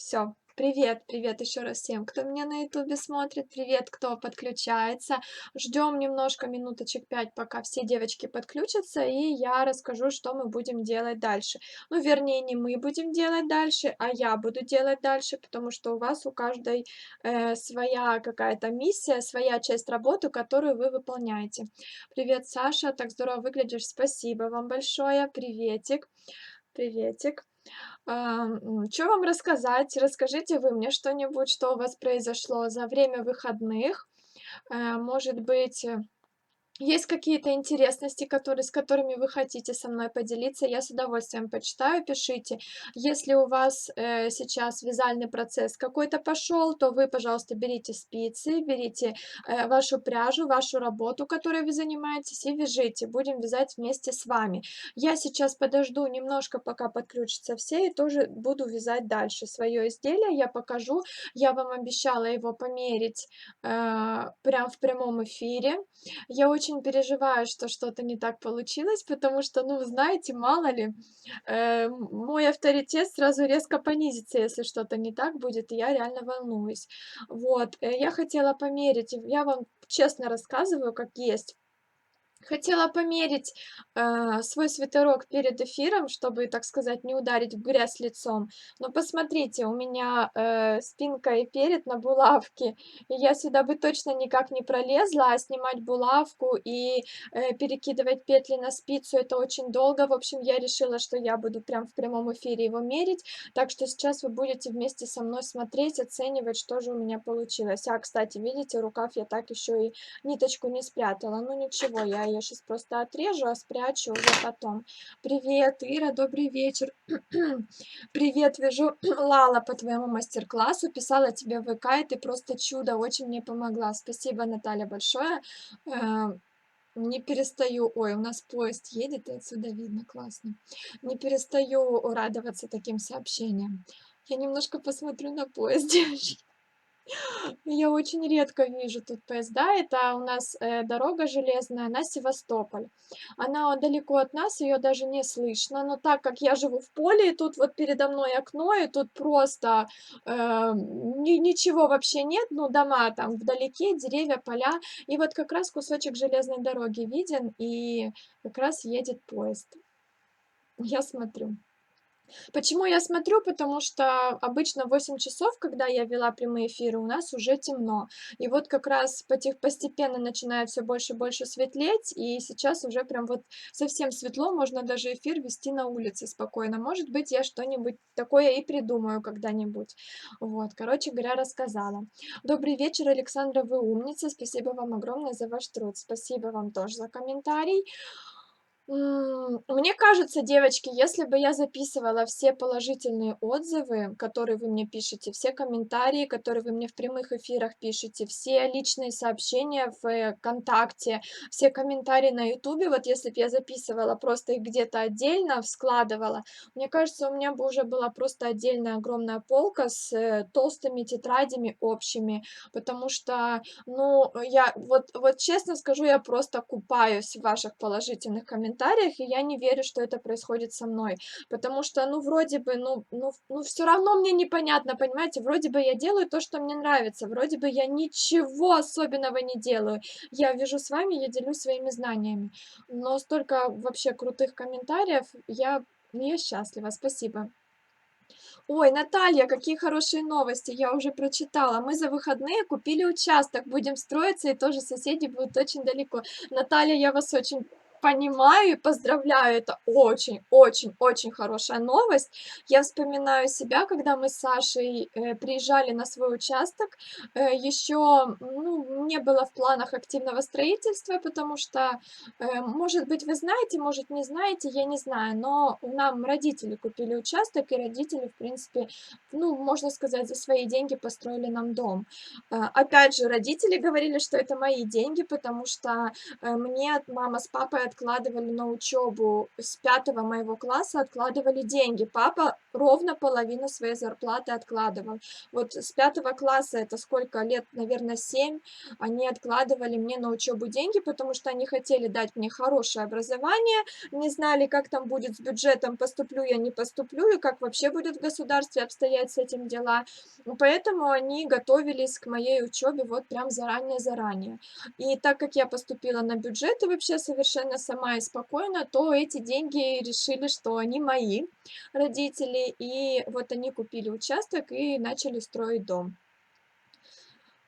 Все. Привет, привет еще раз всем, кто меня на ютубе смотрит, привет, кто подключается. Ждем немножко, минуточек 5, пока все девочки подключатся, и я расскажу, что мы будем делать дальше. Ну, вернее, не мы будем делать дальше, а я буду делать дальше, потому что у вас у каждой своя какая-то миссия, своя часть работы, которую вы выполняете. Привет, Саша, так здорово выглядишь, спасибо вам большое, приветик, приветик. Чё вам рассказать? Расскажите вы мне что-нибудь, что у вас произошло за время выходных. Может быть, есть какие-то интересности, с которыми вы хотите со мной поделиться? Я с удовольствием почитаю, пишите. Если у вас сейчас вязальный процесс какой-то пошел, то вы, пожалуйста, берите спицы, берите вашу пряжу, вашу работу, которой вы занимаетесь, и вяжите. Будем вязать вместе с вами. Я сейчас подожду немножко, пока подключатся все, и тоже буду вязать дальше. Свое изделие я покажу. Я вам обещала его померить прям в прямом эфире. Я очень переживаю, что что-то не так получилось, потому что, ну, вы знаете, мало ли, мой авторитет сразу резко понизится, если что-то не так будет, и я реально волнуюсь. Вот, я хотела померить, и я вам честно рассказываю, как есть. Хотела померить, свой свитерок перед эфиром, чтобы, так сказать, не ударить в грязь лицом. Но посмотрите, у меня, спинка и перед на булавке, и я сюда бы точно никак не пролезла, а снимать булавку и, перекидывать петли на спицу — это очень долго. В общем, я решила, что я буду прям в прямом эфире его мерить, так что сейчас вы будете вместе со мной смотреть, оценивать, что же у меня получилось. Кстати, видите, рукав я так еще и ниточку не спрятала. Ну ничего, я ее сейчас просто отрежу, а спрячу уже потом. Привет, Ира, добрый вечер. Привет, вяжу Лала по твоему мастер-классу. Писала тебе в ВК, и ты просто чудо, очень мне помогла. Спасибо, Наталья, большое. Э, Не перестаю, ой, у нас поезд едет, и отсюда видно, классно. Не перестаю радоваться таким сообщениям. Я немножко посмотрю на поезде. Я очень редко вижу тут поезда. Это у нас, дорога железная на Севастополь. Она далеко от нас, ее даже не слышно. Но так как я живу в поле, и тут вот передо мной окно, и тут просто, ничего вообще нет, ну, дома там вдалеке, деревья, поля. И вот как раз кусочек железной дороги виден, и как раз едет поезд. Я смотрю. Почему я смотрю? Потому что обычно в 8 часов, когда я вела прямые эфиры, у нас уже темно. И вот как раз постепенно начинает все больше и больше светлеть, и сейчас уже прям вот совсем светло, можно даже эфир вести на улице спокойно. Может быть, я что-нибудь такое и придумаю когда-нибудь. Вот, короче говоря, рассказала. Добрый вечер, Александра, вы умница. Спасибо вам огромное за ваш труд. Спасибо вам тоже за комментарий. Мне кажется, девочки, если бы я записывала все положительные отзывы, которые вы мне пишете, все комментарии, которые вы мне в прямых эфирах пишете, все личные сообщения в "Контакте", все комментарии на "Ютубе", вот если бы я записывала просто их где-то отдельно, складывала, мне кажется, у меня бы уже была просто отдельная огромная полка с, толстыми тетрадями общими, потому что, ну, я вот честно скажу, я просто купаюсь в ваших положительных комментариях, и я не верю, что это происходит со мной. Потому что, ну, вроде бы, ну, всё равно мне непонятно, понимаете? Вроде бы я делаю то, что мне нравится, вроде бы я ничего особенного не делаю. Я вяжу с вами, я делюсь своими знаниями. Но столько вообще крутых комментариев, я счастлива. Спасибо. Ой, Наталья, какие хорошие новости, я уже прочитала. Мы за выходные купили участок, будем строиться, и тоже соседи будут очень далеко. Наталья, я вас очень понимаю и поздравляю, это очень, очень, очень хорошая новость. Я вспоминаю себя, когда мы с Сашей приезжали на свой участок, еще, ну, не было в планах активного строительства, потому что, может быть, вы знаете, может, не знаете, я не знаю, но нам родители купили участок, и родители, в принципе, ну, можно сказать, за свои деньги построили нам дом. Опять же, родители говорили, что это мои деньги, потому что мне мама с папой откладывали на учебу, с 5 моего класса откладывали деньги. Папа ровно половину своей зарплаты откладывал. Вот с 5 класса, это сколько лет, наверное, 7, они откладывали мне на учебу деньги, потому что они хотели дать мне хорошее образование, не знали, как там будет с бюджетом, поступлю я, не поступлю, и как вообще будет в государстве обстоять с этим дела. Поэтому они готовились к моей учебе вот прям заранее-заранее. И так как я поступила на бюджет и вообще совершенно сама и спокойно, то эти деньги решили, что они мои, родители, и вот они купили участок и начали строить дом.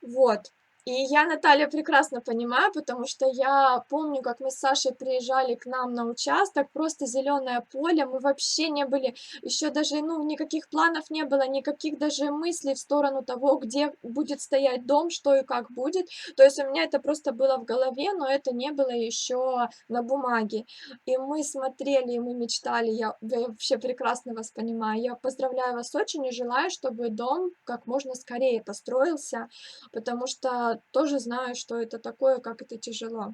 Вот. И я, Наталья, прекрасно понимаю, потому что я помню, как мы с Сашей приезжали к нам на участок, просто зеленое поле, мы вообще не были, еще даже, ну, никаких планов не было, никаких даже мыслей в сторону того, где будет стоять дом, что и как будет. То есть у меня это просто было в голове, но это не было еще на бумаге. И мы смотрели, и мы мечтали, я вообще прекрасно вас понимаю. Я поздравляю вас очень и желаю, чтобы дом как можно скорее построился, потому что тоже знаю, что это такое, как это тяжело.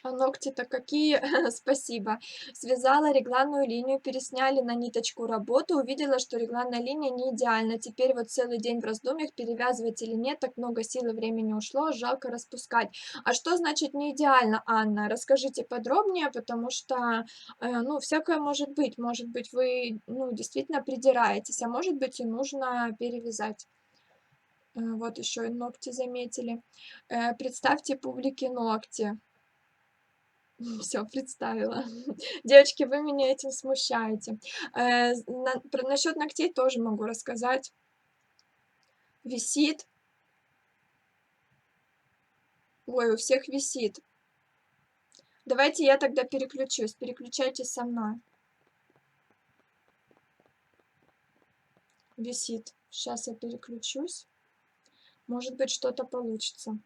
А ногти-то какие? Спасибо. Связала регланную линию, пересняли на ниточку работу, увидела, что регланная линия не идеальна. Теперь вот целый день в раздумьях, перевязывать или нет, так много сил и времени ушло, жалко распускать. А что значит не идеально, Анна? Расскажите подробнее, потому что, ну, всякое может быть, вы, ну, действительно придираетесь, а может быть, и нужно перевязать. Вот еще и ногти заметили. Представьте публике ногти. Все представила. Девочки, вы меня этим смущаете. Насчет ногтей тоже могу рассказать. Висит. Ой, у всех висит. Давайте я тогда переключусь. Переключайтесь со мной. Висит. Сейчас я переключусь. Может быть, что-то получится.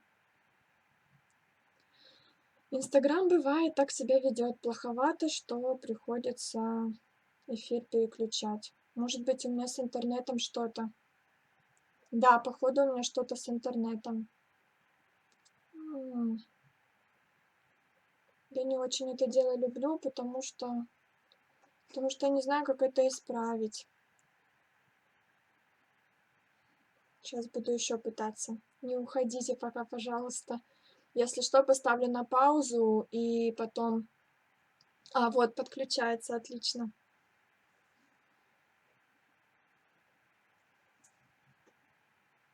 Инстаграм бывает так себя ведет плоховато, что приходится эфир переключать. Может быть, у меня с интернетом что-то. Да, походу у меня что-то с интернетом. Я не очень это дело люблю, потому что я не знаю, как это исправить. Сейчас буду еще пытаться. Не уходите пока, пожалуйста. Если что, поставлю на паузу и потом... А, вот, подключается, отлично.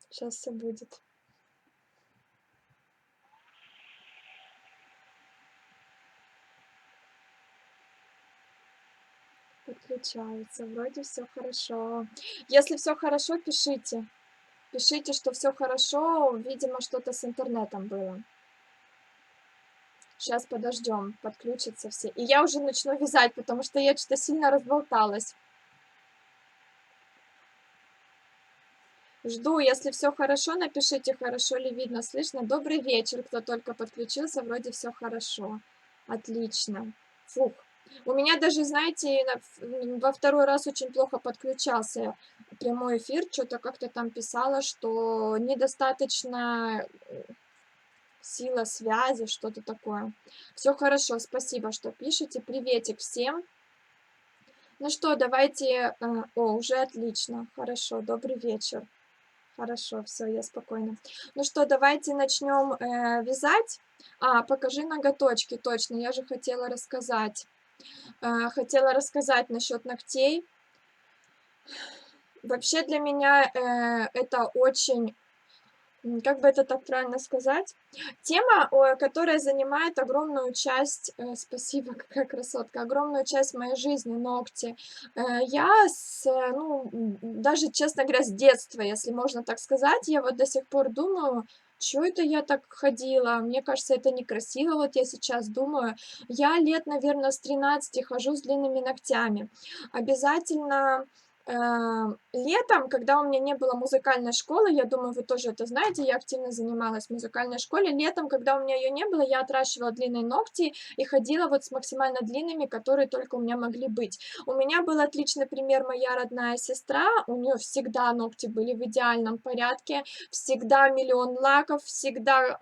Сейчас все будет. Подключается. Вроде все хорошо. Если все хорошо, пишите. Пишите, что все хорошо. Видимо, что-то с интернетом было. Сейчас подождем, подключатся все. И я уже начну вязать, потому что я что-то сильно разболталась. Жду, если все хорошо, напишите, хорошо ли видно, слышно. Добрый вечер, кто только подключился, вроде все хорошо. Отлично. Фух. У меня даже, знаете, во второй раз очень плохо подключался прямой эфир, что-то как-то там писала, что недостаточно сила связи, что-то такое. Все хорошо, спасибо, что пишете. Приветик всем. Ну что, давайте... О, уже отлично, хорошо, добрый вечер. Хорошо, все, я спокойна. Ну что, давайте начнем вязать. Покажи ноготочки, точно, я же хотела рассказать. Хотела рассказать насчет ногтей. Вообще для меня это очень, как бы это так правильно сказать, тема, которая занимает огромную часть, спасибо, какая красотка, огромную часть моей жизни, ногти. Даже, честно говоря, с детства, если можно так сказать, я вот до сих пор думаю, чё это я так ходила? Мне кажется, это некрасиво, вот я сейчас думаю. Я лет, наверное, с 13 хожу с длинными ногтями. Обязательно Летом, когда у меня не было музыкальной школы, я думаю, вы тоже это знаете, я активно занималась в музыкальной школе. Летом, когда у меня ее не было, я отращивала длинные ногти и ходила вот с максимально длинными, которые только у меня могли быть. У меня был отличный пример моя родная сестра, у нее всегда ногти были в идеальном порядке, всегда миллион лаков, всегда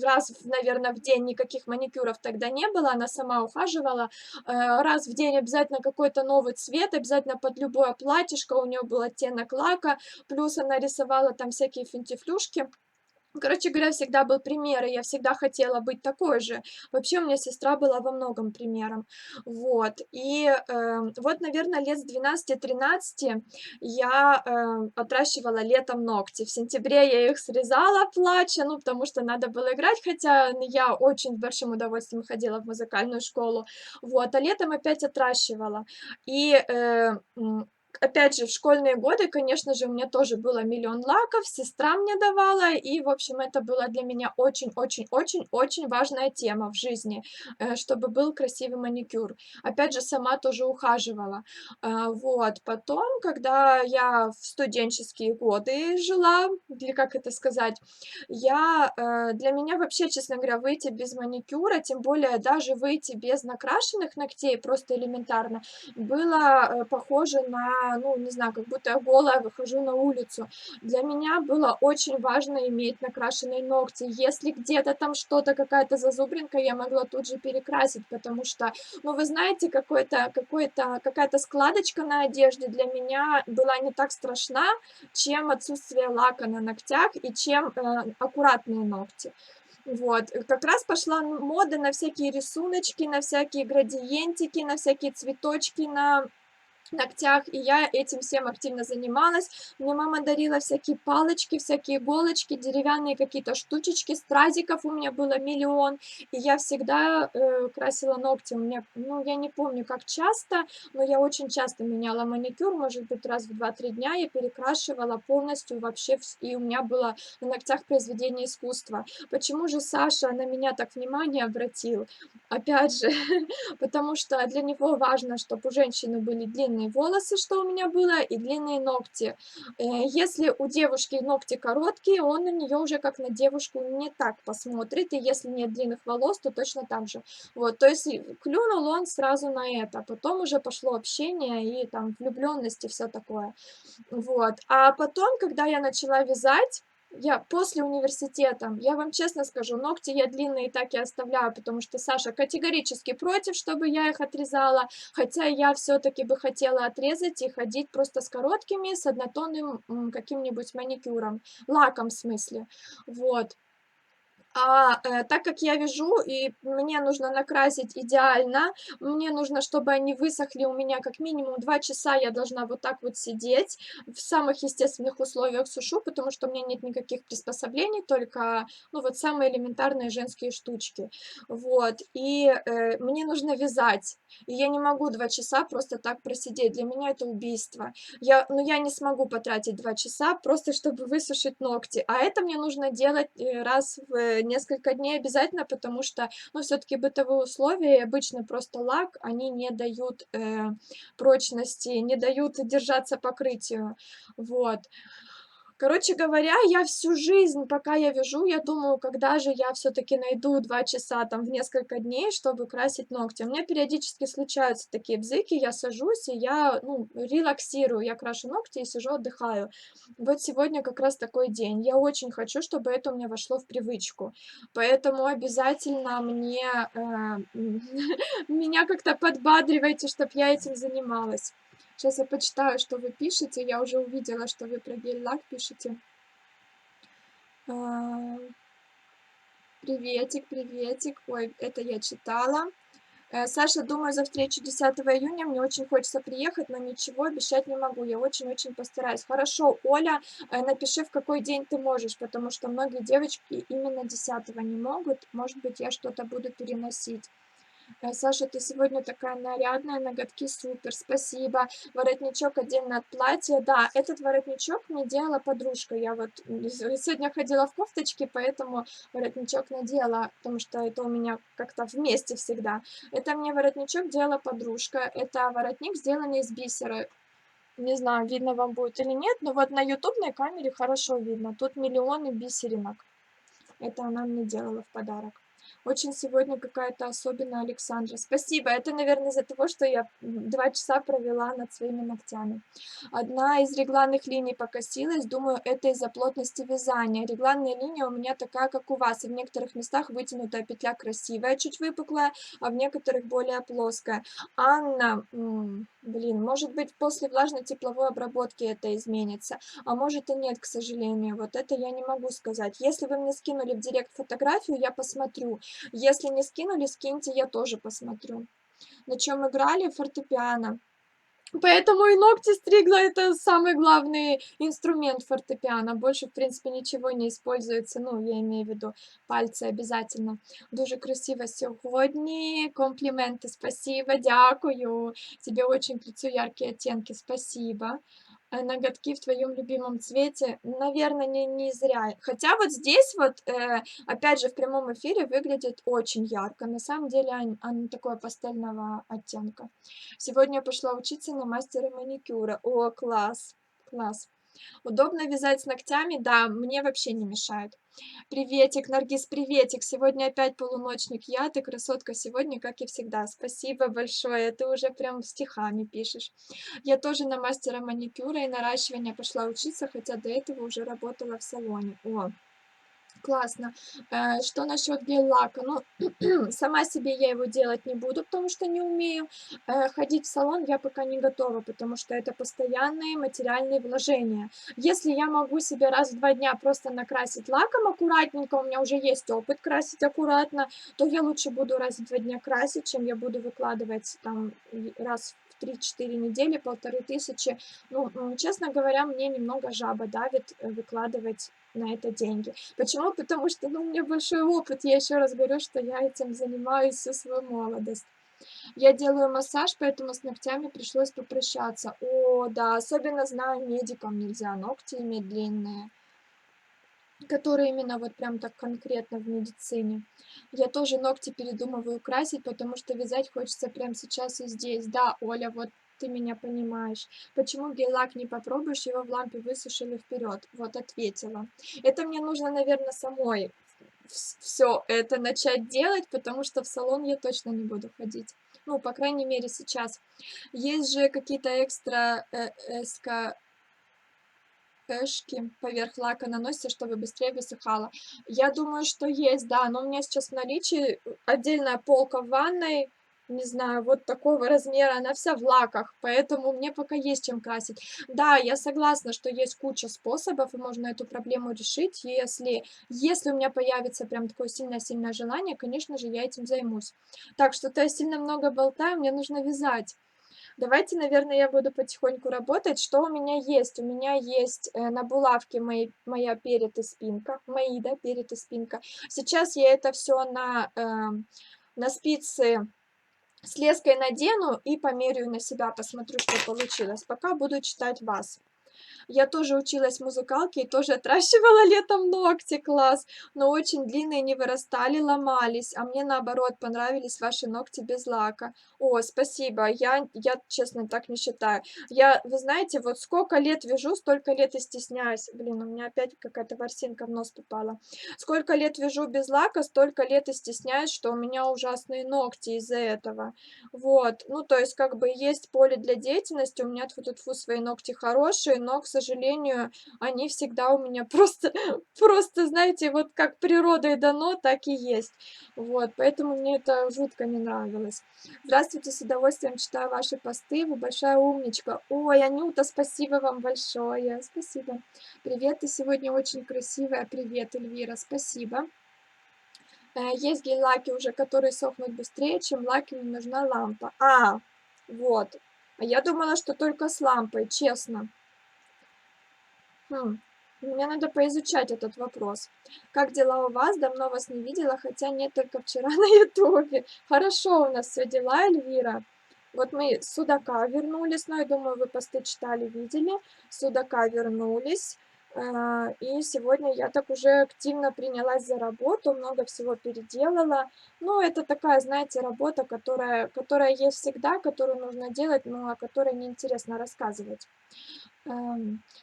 раз, наверное, в день никаких маникюров тогда не было, она сама ухаживала, раз в день обязательно какой-то новый цвет, обязательно под любое платьишко у нее был оттенок лака, плюс она рисовала там всякие финтифлюшки. Короче говоря, всегда был пример, и я всегда хотела быть такой же. Вообще, у меня сестра была во многом примером. Вот. И вот, наверное, лет с 12-13 я отращивала летом ногти. В сентябре я их срезала, плача, ну, потому что надо было играть, хотя я очень с большим удовольствием ходила в музыкальную школу. Вот. А летом опять отращивала. И опять же, в школьные годы, конечно же, у меня тоже было миллион лаков, сестра мне давала, и, в общем, это была для меня очень-очень-очень-очень важная тема в жизни, чтобы был красивый маникюр. Опять же, сама тоже ухаживала. Вот, потом, когда я в студенческие годы жила, или как это сказать, для меня вообще, честно говоря, выйти без маникюра, тем более даже выйти без накрашенных ногтей, просто элементарно, было, похоже на, ну, не знаю, как будто я голая выхожу на улицу. Для меня было очень важно иметь накрашенные ногти. Если где-то там что-то, какая-то зазубринка, я могла тут же перекрасить, потому что, ну, вы знаете, какая-то складочка на одежде для меня была не так страшна, чем отсутствие лака на ногтях и чем, аккуратные ногти. Вот, как раз пошла мода на всякие рисуночки, на всякие градиентики, на всякие цветочки на ногтях, и я этим всем активно занималась. Мне мама дарила всякие палочки, всякие иголочки, деревянные какие-то штучечки, стразиков у меня было миллион, и я всегда красила ногти. У меня, ну, я не помню, как часто, но я очень часто меняла маникюр, может быть, раз в 2-3 дня я перекрашивала полностью вообще, и у меня было на ногтях произведение искусства. Почему же Саша на меня так внимание обратил? Опять же, потому что для него важно, чтобы у женщины были длинные волосы, что у меня было, и длинные ногти. Если у девушки ногти короткие, он на нее уже как на девушку не так посмотрит, и если нет длинных волос, то точно так же. Вот, то есть клюнул он сразу на это, потом уже пошло общение и там влюбленность и все такое. Вот. А потом, когда я начала вязать, я после университета, я вам честно скажу, ногти я длинные так и оставляю, потому что Саша категорически против, чтобы я их отрезала, хотя я все-таки бы хотела отрезать и ходить просто с короткими, с однотонным каким-нибудь маникюром, лаком в смысле. Вот. Так как я вяжу, и мне нужно накрасить идеально, мне нужно, чтобы они высохли у меня как минимум 2 часа, я должна вот так вот сидеть. В самых естественных условиях сушу, потому что у меня нет никаких приспособлений, только, ну, вот самые элементарные женские штучки. Вот, мне нужно вязать, и я не могу 2 часа просто так просидеть. Для меня это убийство. Я не смогу потратить 2 часа просто, чтобы высушить ногти, а это мне нужно делать, раз в несколько дней обязательно, потому что, ну, все таки бытовые условия и обычный просто лак, они не дают, прочности, не дают держаться покрытию. Вот. Короче говоря, я всю жизнь, пока я вяжу, я думаю, когда же я все-таки найду 2 часа там в несколько дней, чтобы красить ногти. У меня периодически случаются такие бзыки, я сажусь и я, ну, релаксирую, я крашу ногти и сижу, отдыхаю. Вот сегодня как раз такой день. Я очень хочу, чтобы это у меня вошло в привычку. Поэтому обязательно меня как-то подбадривайте, чтобы я этим занималась. Сейчас я почитаю, что вы пишете. Я уже увидела, что вы про гель-лак пишете. А, Приветик, приветик. Ой, это я читала. Саша, думаю, за встречу 10 июня. Мне очень хочется приехать, но ничего обещать не могу. Я очень-очень постараюсь. Хорошо, Оля, напиши, в какой день ты можешь, потому что многие девочки именно 10 не могут. Может быть, я что-то буду переносить. Саша, ты сегодня такая нарядная, ноготки супер, спасибо. Воротничок отдельно от платья. Да, этот воротничок мне делала подружка. Я вот сегодня ходила в кофточке, поэтому воротничок надела, потому что это у меня как-то вместе всегда. Это мне воротничок делала подружка. Это воротник, сделанный из бисера. Не знаю, видно вам будет или нет, но вот на ютубной камере хорошо видно. Тут миллионы бисеринок. Это она мне делала в подарок. Очень сегодня какая-то особенная Александра. Спасибо. Это, наверное, из-за того, что я 2 часа провела над своими ногтями. Одна из регланных линий покосилась. Думаю, это из-за плотности вязания. Регланная линия у меня такая, как у вас. И в некоторых местах вытянутая петля красивая, чуть выпуклая, а в некоторых более плоская. Анна, блин, может быть, после влажно-тепловой обработки это изменится. А может и нет, к сожалению. Вот это я не могу сказать. Если вы мне скинули в директ фотографию, я посмотрю. Если не скинули, скиньте, я тоже посмотрю. На чем играли? Фортепиано. Поэтому и ногти стригла, это самый главный инструмент фортепиано. Больше, в принципе, ничего не используется. Ну, я имею в виду пальцы обязательно. Дуже красиво сьогодні. Компліменти, спасибо, дякую. Тебе очень к лицу яркие оттенки, спасибо. Ноготки в твоем любимом цвете, наверное, не зря. Хотя вот здесь вот, опять же, в прямом эфире выглядит очень ярко. На самом деле, оно такое пастельного оттенка. Сегодня я пошла учиться на мастера маникюра. О, класс, класс. Удобно вязать с ногтями? Да, мне вообще не мешает. Приветик, Наргиз, приветик. Сегодня опять полуночник я, ты красотка сегодня, как и всегда. Спасибо большое, ты уже прям стихами пишешь. Я тоже на мастера маникюра и наращивания пошла учиться, хотя до этого уже работала в салоне. О, классно. Что насчет гель-лака? Ну, сама себе я его делать не буду, потому что не умею. Ходить в салон я пока не готова, потому что это постоянные материальные вложения. Если я могу себе раз в 2 дня просто накрасить лаком аккуратненько, у меня уже есть опыт красить аккуратно, то я лучше буду раз в 2 дня красить, чем я буду выкладывать там раз в 3-4 недели 1500. Ну, честно говоря, мне немного жаба давит выкладывать на это деньги. Почему? Потому что, ну, у меня большой опыт. Я еще раз говорю, что я этим занимаюсь всю свою молодость. Я делаю массаж, поэтому с ногтями пришлось попрощаться. О, да, особенно знаю, медикам нельзя ногти иметь длинные, которые именно вот прям так конкретно в медицине. Я тоже ногти передумываю красить, потому что вязать хочется прямо сейчас и здесь. Да, Оля, вот ты меня понимаешь. Почему гель-лак не попробуешь, его в лампе высушили вперед? Вот ответила. Это мне нужно, наверное, самой все это начать делать, потому что в салон я точно не буду ходить. Ну, по крайней мере, сейчас. Есть же какие-то экстра эшки поверх лака наносите, чтобы быстрее высыхало. Я думаю, что есть, да, но у меня сейчас в наличии отдельная полка в ванной, не знаю, вот такого размера, она вся в лаках, поэтому мне пока есть чем красить. Да, я согласна, что есть куча способов, и можно эту проблему решить, если у меня появится прям такое сильное-сильное желание, конечно же, я этим займусь. Так, что-то я сильно много болтаю, мне нужно вязать. Давайте, наверное, я буду потихоньку работать. Что у меня есть? У меня есть на булавке моя перед и спинка. Мои, да, перед и спинка. Сейчас я это все на спицы с леской надену и померяю на себя, посмотрю, что получилось. Пока буду читать вас. Я тоже училась в музыкалке и тоже отращивала летом ногти, класс. Но очень длинные не вырастали, ломались. А мне наоборот понравились ваши ногти без лака. О, спасибо. Я честно так не считаю. Вы знаете, вот сколько лет вяжу, столько лет и стесняюсь. Блин, у меня опять какая-то ворсинка в нос попала. Сколько лет вяжу без лака, столько лет и стесняюсь, что у меня ужасные ногти из-за этого. Вот, ну, то есть, как бы, есть поле для деятельности, у меня тьфу-тьфу свои ногти хорошие, но, к сожалению, они всегда у меня просто, знаете, вот как природой дано, так и есть. Вот, поэтому мне это жутко не нравилось. Здравствуйте, с удовольствием читаю ваши посты, вы большая умничка. Ой, Анюта, спасибо вам большое, спасибо. Привет, ты сегодня очень красивая, привет, Эльвира, спасибо. Есть гель-лаки уже, которые сохнут быстрее, чем лаки, не нужна лампа. Вот. А я думала, что только с лампой, честно. Мне надо поизучать этот вопрос. Как дела у вас? Давно вас не видела, хотя нет, только вчера на ютубе. Хорошо у нас все дела, Эльвира. Вот мы с Судака вернулись, но я думаю, вы посты читали, видели. С Судака вернулись. И сегодня я так уже активно принялась за работу, много всего переделала. Ну, это такая, знаете, работа, которая есть всегда, которую нужно делать, но о которой неинтересно рассказывать.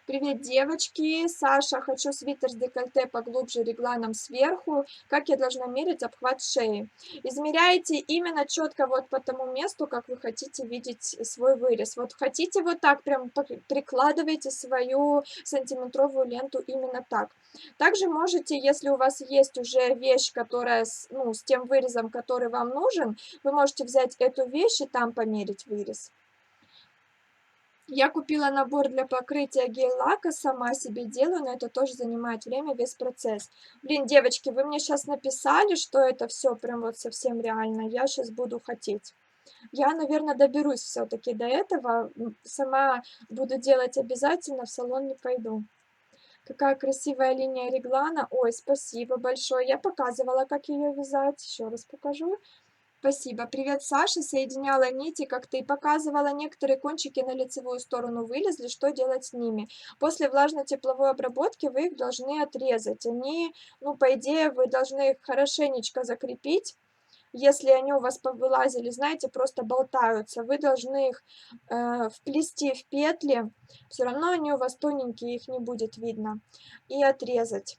Привет, девочки. Саша, хочу свитер с декольте поглубже регланом сверху. Как я должна мерить обхват шеи? Измеряете именно четко вот по тому месту, как вы хотите видеть свой вырез. Вот хотите вот так, прям прикладывайте свою сантиметровую ленту именно так. Также можете, если у вас есть уже вещь, которая ну, с тем вырезом, который вам нужен, вы можете взять эту вещь и там померить вырез. Я купила набор для покрытия гель-лака, сама себе делаю, но это тоже занимает время, весь процесс. Блин, девочки, вы мне сейчас написали, что это все прям вот совсем реально. Я сейчас буду хотеть. Я, наверное, доберусь все-таки до этого. Сама буду делать обязательно, в салон не пойду. Какая красивая линия реглана. Ой, спасибо большое. Я показывала, как ее вязать. Еще раз покажу. Спасибо. Привет, Саша. Соединяла нити, как ты показывала. Некоторые кончики на лицевую сторону вылезли. Что делать с ними? После влажно-тепловой обработки вы их должны отрезать. Они, ну, по идее, вы должны их хорошенечко закрепить. Если они у вас повылазили, знаете, просто болтаются, вы должны их вплести в петли. Все равно они у вас тоненькие, их не будет видно. И отрезать.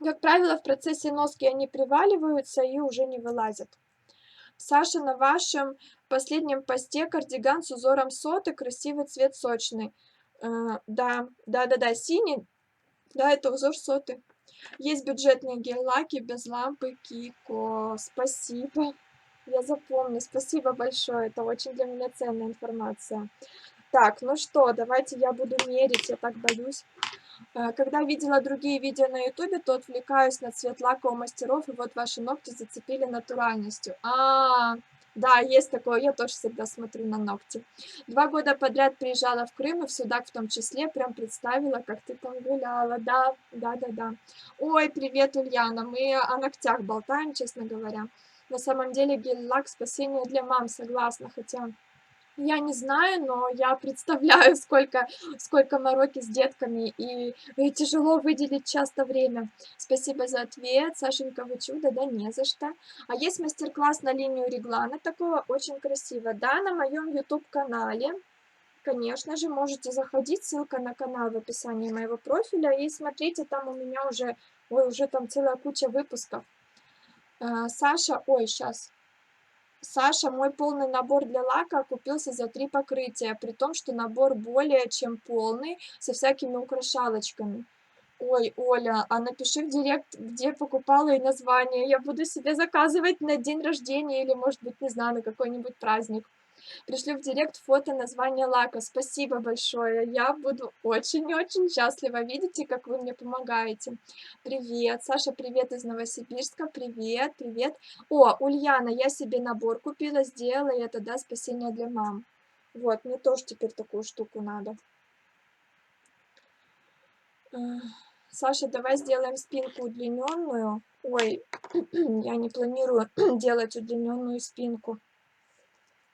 Как правило, в процессе носки они приваливаются и уже не вылазят. Саша, на вашем последнем посте кардиган с узором соты, красивый цвет, сочный. Да, синий, да, это узор соты. Есть бюджетные гель-лаки без лампы Кико. Спасибо. Я запомню. Спасибо большое. Это очень для меня ценная информация. Так, ну что, давайте я буду мерить, я так боюсь. Когда видела другие видео на ютубе, то отвлекаюсь на цвет лака у мастеров, и вот ваши ногти зацепили натуральностью. Да, есть такое, я тоже всегда смотрю на ногти. 2 года подряд приезжала в Крым, и в Судак в том числе, прям представила, как ты там гуляла. Да. Ой, привет, Ульяна, мы о ногтях болтаем, честно говоря. На самом деле гель-лак спасение для мам, согласна, хотя... Я не знаю, но я представляю, сколько мороки с детками, и тяжело выделить часто время. Спасибо за ответ, Сашенька, вы чудо, да не за что. А есть мастер-класс на линию реглана, такого очень красиво, да, на моем YouTube-канале. Конечно же, можете заходить, ссылка на канал в описании моего профиля, и смотрите, там у меня уже, ой, уже там целая куча выпусков. Саша, ой, сейчас. Саша, мой полный набор для лака окупился за 3 покрытия, при том, что набор более чем полный, со всякими украшалочками. Ой, Оля, а напиши в директ, где покупала и название. Я буду себе заказывать на день рождения или, может быть, не знаю, на какой-нибудь праздник. Пришлю в директ фото названия лака. Спасибо большое. Я буду очень-очень счастлива. Видите, как вы мне помогаете. Привет. Саша, привет из Новосибирска. Привет, привет. О, Ульяна, я себе набор купила, сделала это, да, спасение для мам. Вот, мне тоже теперь такую штуку надо. Саша, давай сделаем спинку удлиненную. Ой, я не планирую делать удлиненную спинку.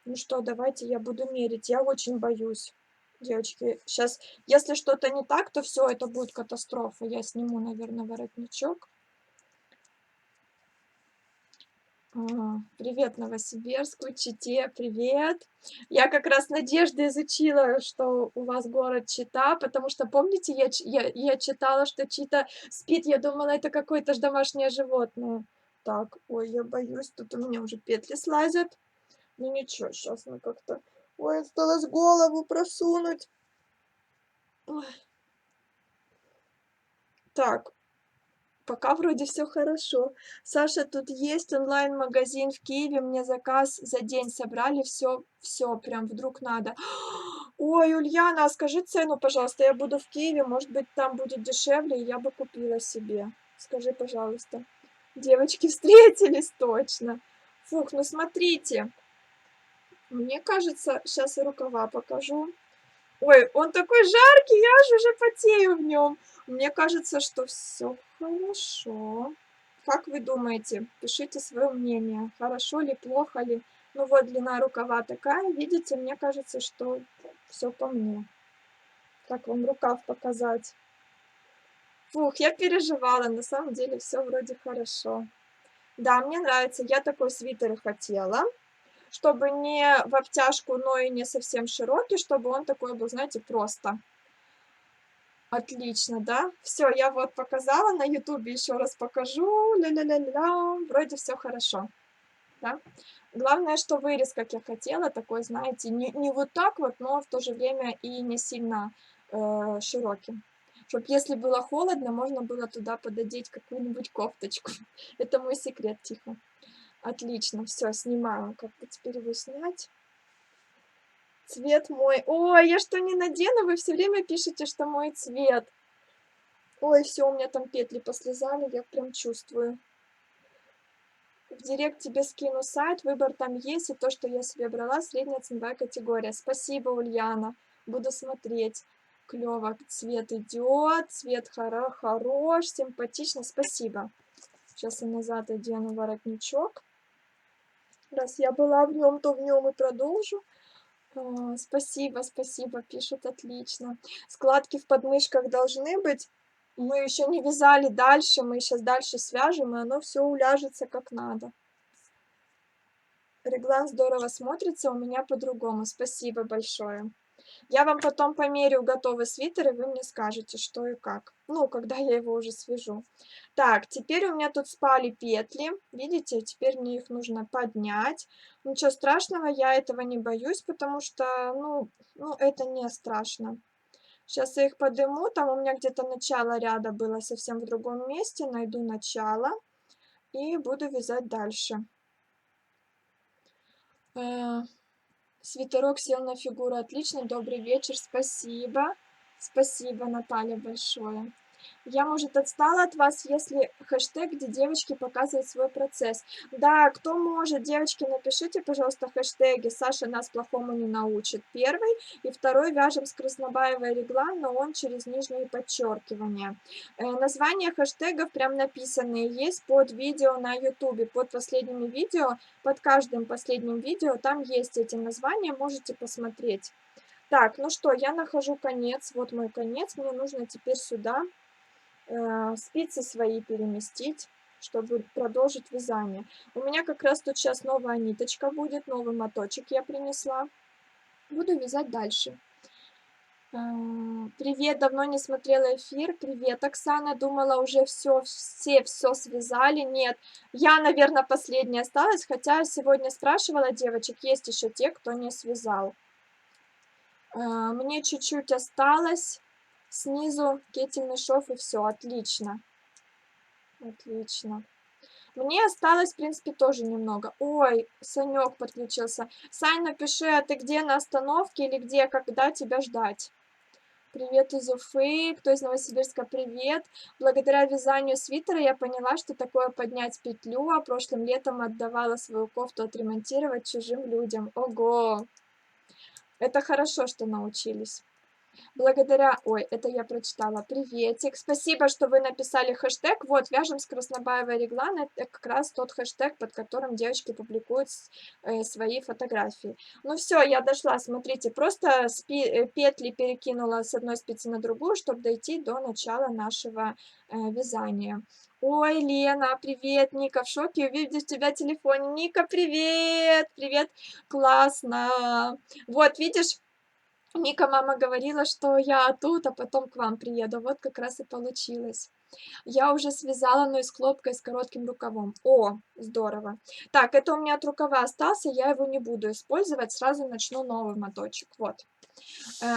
Ну что, давайте я буду мерить. Я очень боюсь. Девочки, сейчас, если что-то не так, то все, это будет катастрофа. Я сниму, наверное, воротничок. Привет, Новосибирску, Чите, привет. Я как раз Надежда изучила, что у вас город Чита, потому что, помните, я читала, что Чита спит, я думала, это какое-то ж домашнее животное. Так, ой, я боюсь, тут у меня уже петли слазят. Ну ничего, сейчас мы как-то... Ой, осталось голову просунуть. Ой. Так, пока вроде все хорошо. Саша, тут есть онлайн-магазин в Киеве, мне заказ за день собрали, все, прям вдруг надо. Ой, Ульяна, а скажи цену, пожалуйста, я буду в Киеве, может быть, там будет дешевле, и я бы купила себе. Скажи, пожалуйста. Девочки встретились точно. Фух, ну смотрите. Мне кажется, сейчас я рукава покажу. Ой, он такой жаркий, я аж уже потею в нем. Мне кажется, что все хорошо. Как вы думаете? Пишите свое мнение. Хорошо ли, плохо ли? Ну вот длина рукава такая, видите, мне кажется, что все по мне. Как вам рукав показать? Фух, я переживала, на самом деле все вроде хорошо. Да, мне нравится, я такой свитер и хотела, чтобы не в обтяжку, но и не совсем широкий, чтобы он такой был, знаете, просто. Отлично, да? Все, я вот показала, на "Ютубе" еще раз покажу. Ля-ля-ля-ля, вроде все хорошо, да? Главное, что вырез, как я хотела, такой, знаете, не вот так вот, но в то же время и не сильно, широкий. Чтоб если было холодно, можно было туда пододеть какую-нибудь кофточку. Это мой секрет, тихо. Отлично, все, снимаю. Как бы теперь его снять? Цвет мой. Ой, я что не надену? Вы все время пишете, что мой цвет. Ой, все, у меня там петли послезали, я прям чувствую. В директ тебе скину сайт, выбор там есть, и то, что я себе брала, средняя ценовая категория. Спасибо, Ульяна, буду смотреть. Клево, цвет идет, цвет хорош, симпатично, спасибо. Сейчас я назад одену воротничок. Раз я была в нем, то в нем и продолжу. Спасибо, спасибо, пишут, отлично. Складки в подмышках должны быть. Мы еще не вязали дальше, мы сейчас дальше свяжем, и оно все уляжется как надо. Реглан здорово смотрится, у меня по-другому. Спасибо большое. Я вам потом померю готовый свитер, и вы мне скажете, что и как. Ну, когда я его уже свяжу. Так, теперь у меня тут спали петли. Видите, теперь мне их нужно поднять. Ничего страшного, я этого не боюсь, потому что, ну это не страшно. Сейчас я их подниму, там у меня где-то начало ряда было совсем в другом месте, найду начало и буду вязать дальше. Э, Свитерок сел на фигуру отлично. Добрый вечер, спасибо. Спасибо, Наталья, большое. Я, может, отстала от вас, если хэштег, где девочки показывают свой процесс. Да, кто может, девочки, напишите, пожалуйста, хэштеги. Саша нас плохому не научит. Первый. И второй вяжем с Краснобаевой реглан, но он через нижние подчеркивания. Названия хэштегов прям написанные есть под видео на ютубе, под последними видео, под каждым последним видео, там есть эти названия, можете посмотреть. Так, ну что, я нахожу конец, вот мой конец, мне нужно теперь сюда спицы свои переместить, чтобы продолжить вязание. У меня как раз тут сейчас новая ниточка будет, новый моточек я принесла. Буду вязать дальше. Привет, давно не смотрела эфир. Привет, Оксана. Думала, уже все связали. Нет, я, наверное, последняя осталась, хотя сегодня спрашивала девочек, есть еще те, кто не связал. Мне чуть-чуть осталось. Снизу кетельный шов и все, отлично. Отлично. Мне осталось, в принципе, тоже немного. Ой, Санек подключился. Сань, напиши, а ты где, на остановке или где, когда тебя ждать? Привет из Уфы, кто из Новосибирска, привет. Благодаря вязанию свитера я поняла, что такое поднять петлю, а прошлым летом отдавала свою кофту отремонтировать чужим людям. Ого! Это хорошо, что научились. Благодаря... Ой, это я прочитала. Приветик. Спасибо, что вы написали хэштег. Вот, вяжем с Краснобаевой реглан. Это как раз тот хэштег, под которым девочки публикуют свои фотографии. Ну все, я дошла. Смотрите, просто петли перекинула с одной спицы на другую, чтобы дойти до начала нашего вязания. Ой, Лена, привет, Ника, в шоке увидеть тебя в телефоне. Ника, привет, привет, классно. Вот, видишь, Ника, мама говорила, что я тут, а потом к вам приеду. Вот как раз и получилось. Я уже связала, но из хлопка и с коротким рукавом. О, здорово. Так, это у меня от рукава остался, я его не буду использовать, сразу начну новый моточек. Вот.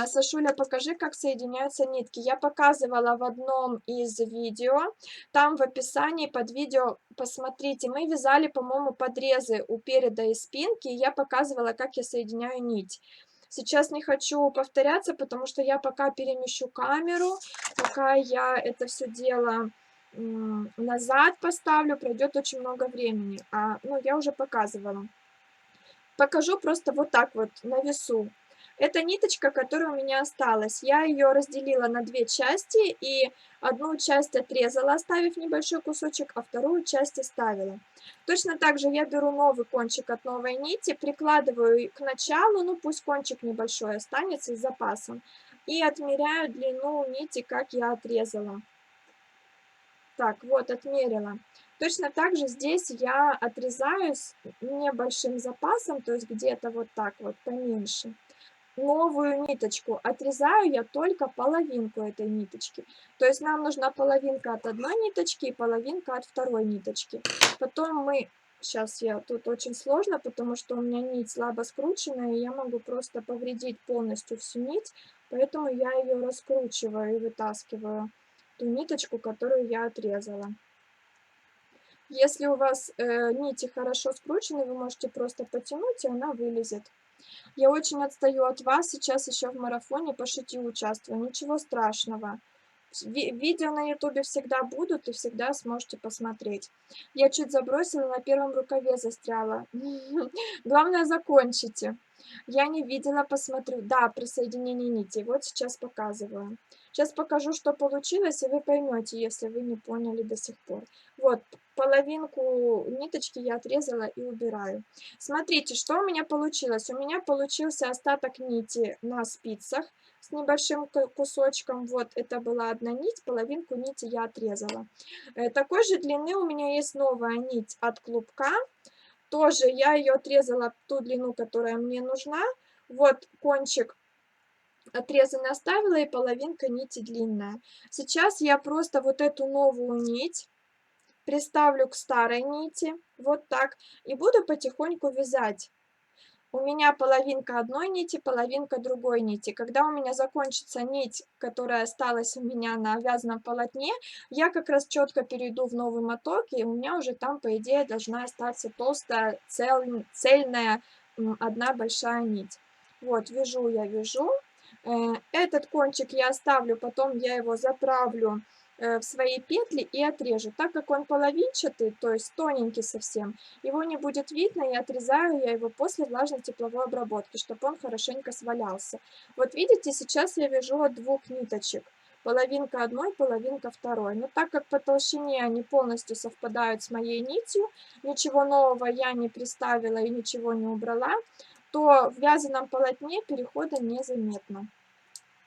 Сашуля, покажи, как соединяются нитки. Я показывала в одном из видео, там в описании под видео, посмотрите, мы вязали, по-моему, подрезы у переда и спинки, и я показывала, как я соединяю нить. Сейчас не хочу повторяться, потому что я пока перемещу камеру, пока я это все дело назад поставлю, пройдет очень много времени. Ну, я уже показывала. Покажу просто вот так вот на весу. Это ниточка, которая у меня осталась. Я ее разделила на две части и одну часть отрезала, оставив небольшой кусочек, а вторую часть оставила. Точно так же я беру новый кончик от новой нити, прикладываю к началу, ну пусть кончик небольшой останется с запасом, и отмеряю длину нити, как я отрезала. Так, вот, отмерила. Точно так же здесь я отрезаю с небольшим запасом, то есть где-то вот так вот поменьше. Новую ниточку отрезаю я только половинку этой ниточки. То есть нам нужна половинка от одной ниточки и половинка от второй ниточки. Потом мы... Сейчас я тут очень сложно, потому что у меня нить слабо скрученная, и я могу просто повредить полностью всю нить, поэтому я ее раскручиваю и вытаскиваю, ту ниточку, которую я отрезала. Если у вас нити хорошо скручены, вы можете просто потянуть, и она вылезет. Я очень отстаю от вас, сейчас еще в марафоне по шитью участвую, ничего страшного. Видео на ютубе всегда будут, и всегда сможете посмотреть. Я чуть забросила, на первом рукаве застряла. Главное, закончите. Я не видела, посмотрю. Да, при соединении нитей. Вот сейчас показываю. Сейчас покажу, что получилось, и вы поймете, если вы не поняли до сих пор. Вот, половинку ниточки я отрезала и убираю. Смотрите, что у меня получилось. У меня получился остаток нити на спицах с небольшим кусочком. Вот это была одна нить, половинку нити я отрезала. Такой же длины у меня есть новая нить от клубка. Тоже я ее отрезала ту длину, которая мне нужна. Вот кончик отрезанный оставила и половинка нити длинная. Сейчас я просто вот эту новую нить приставлю к старой нити, вот так, и буду потихоньку вязать. У меня половинка одной нити, половинка другой нити. Когда у меня закончится нить, которая осталась у меня на вязаном полотне, я как раз четко перейду в новый моток, и у меня уже там, по идее, должна остаться толстая, цельная, одна большая нить. Вот, вяжу я, вяжу. Этот кончик я оставлю, потом я его заправлю в свои петли и отрежу. Так как он половинчатый, то есть тоненький совсем, его не будет видно, и отрезаю я его после влажной тепловой обработки, чтобы он хорошенько свалялся. Вот видите, сейчас я вяжу от двух ниточек. Половинка одной, половинка второй. Но так как по толщине они полностью совпадают с моей нитью, ничего нового я не приставила и ничего не убрала, то в вязаном полотне перехода незаметно.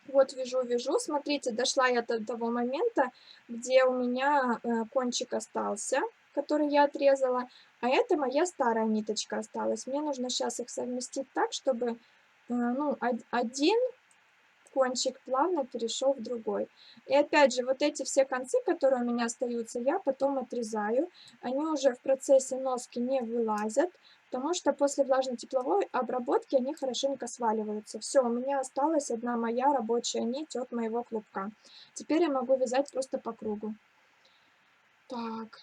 Вот вяжу, вяжу. Смотрите, дошла я до того момента, где у меня кончик остался, который я отрезала, а это моя старая ниточка осталась. Мне нужно сейчас их совместить так, чтобы ну, один кончик плавно перешел в другой. И опять же, вот эти все концы, которые у меня остаются, я потом отрезаю. Они уже в процессе носки не вылазят, потому что после влажно-тепловой обработки они хорошенько сваливаются. Все, у меня осталась одна моя рабочая нить от моего клубка. Теперь я могу вязать просто по кругу. Так.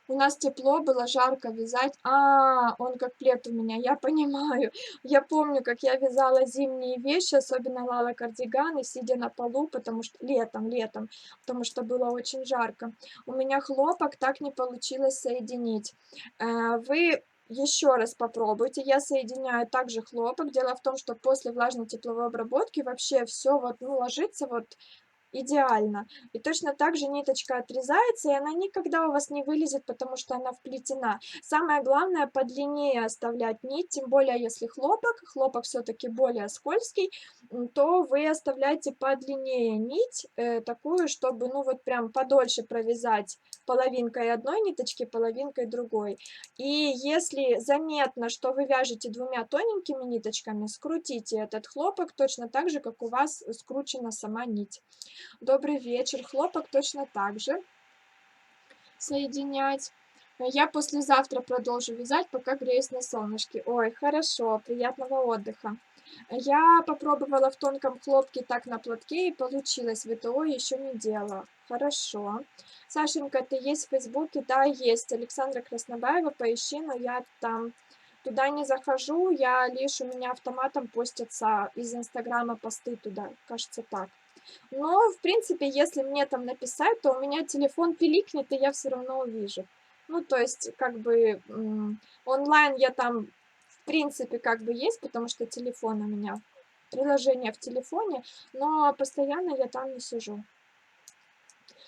У нас тепло было, жарко вязать. Он как плед у меня, я понимаю. Я помню, как я вязала зимние вещи, особенно лала кардиганы, сидя на полу, потому что летом, потому что было очень жарко. У меня хлопок так не получилось соединить. Вы еще раз попробуйте. Я соединяю также хлопок. Дело в том, что после влажной тепловой обработки вообще все вот, ну, ложится вот идеально. И точно так же ниточка отрезается, и она никогда у вас не вылезет, потому что она вплетена. Самое главное подлиннее оставлять нить, тем более если хлопок все-таки более скользкий, то вы оставляете подлиннее нить, такую, чтобы, ну вот прям подольше провязать половинкой одной ниточки, половинкой другой. И если заметно, что вы вяжете двумя тоненькими ниточками, скрутите этот хлопок точно так же, как у вас скручена сама нить. Добрый вечер. Хлопок точно так же соединять. Я послезавтра продолжу вязать, пока греюсь на солнышке. Ой, хорошо, приятного отдыха. Я попробовала в тонком хлопке так на платке и получилось. ВТО еще не делала. Хорошо. Сашенька, ты есть в Фейсбуке? Да, есть. Александра Краснобаева, поищи, но я там туда не захожу. Я лишь у меня автоматом постятся из Инстаграма посты туда. Кажется, так. Но, в принципе, если мне там написать, то у меня телефон пиликнет, и я все равно увижу. Ну, то есть, как бы, онлайн я там, в принципе, как бы есть, потому что телефон у меня, приложение в телефоне, но постоянно я там не сижу.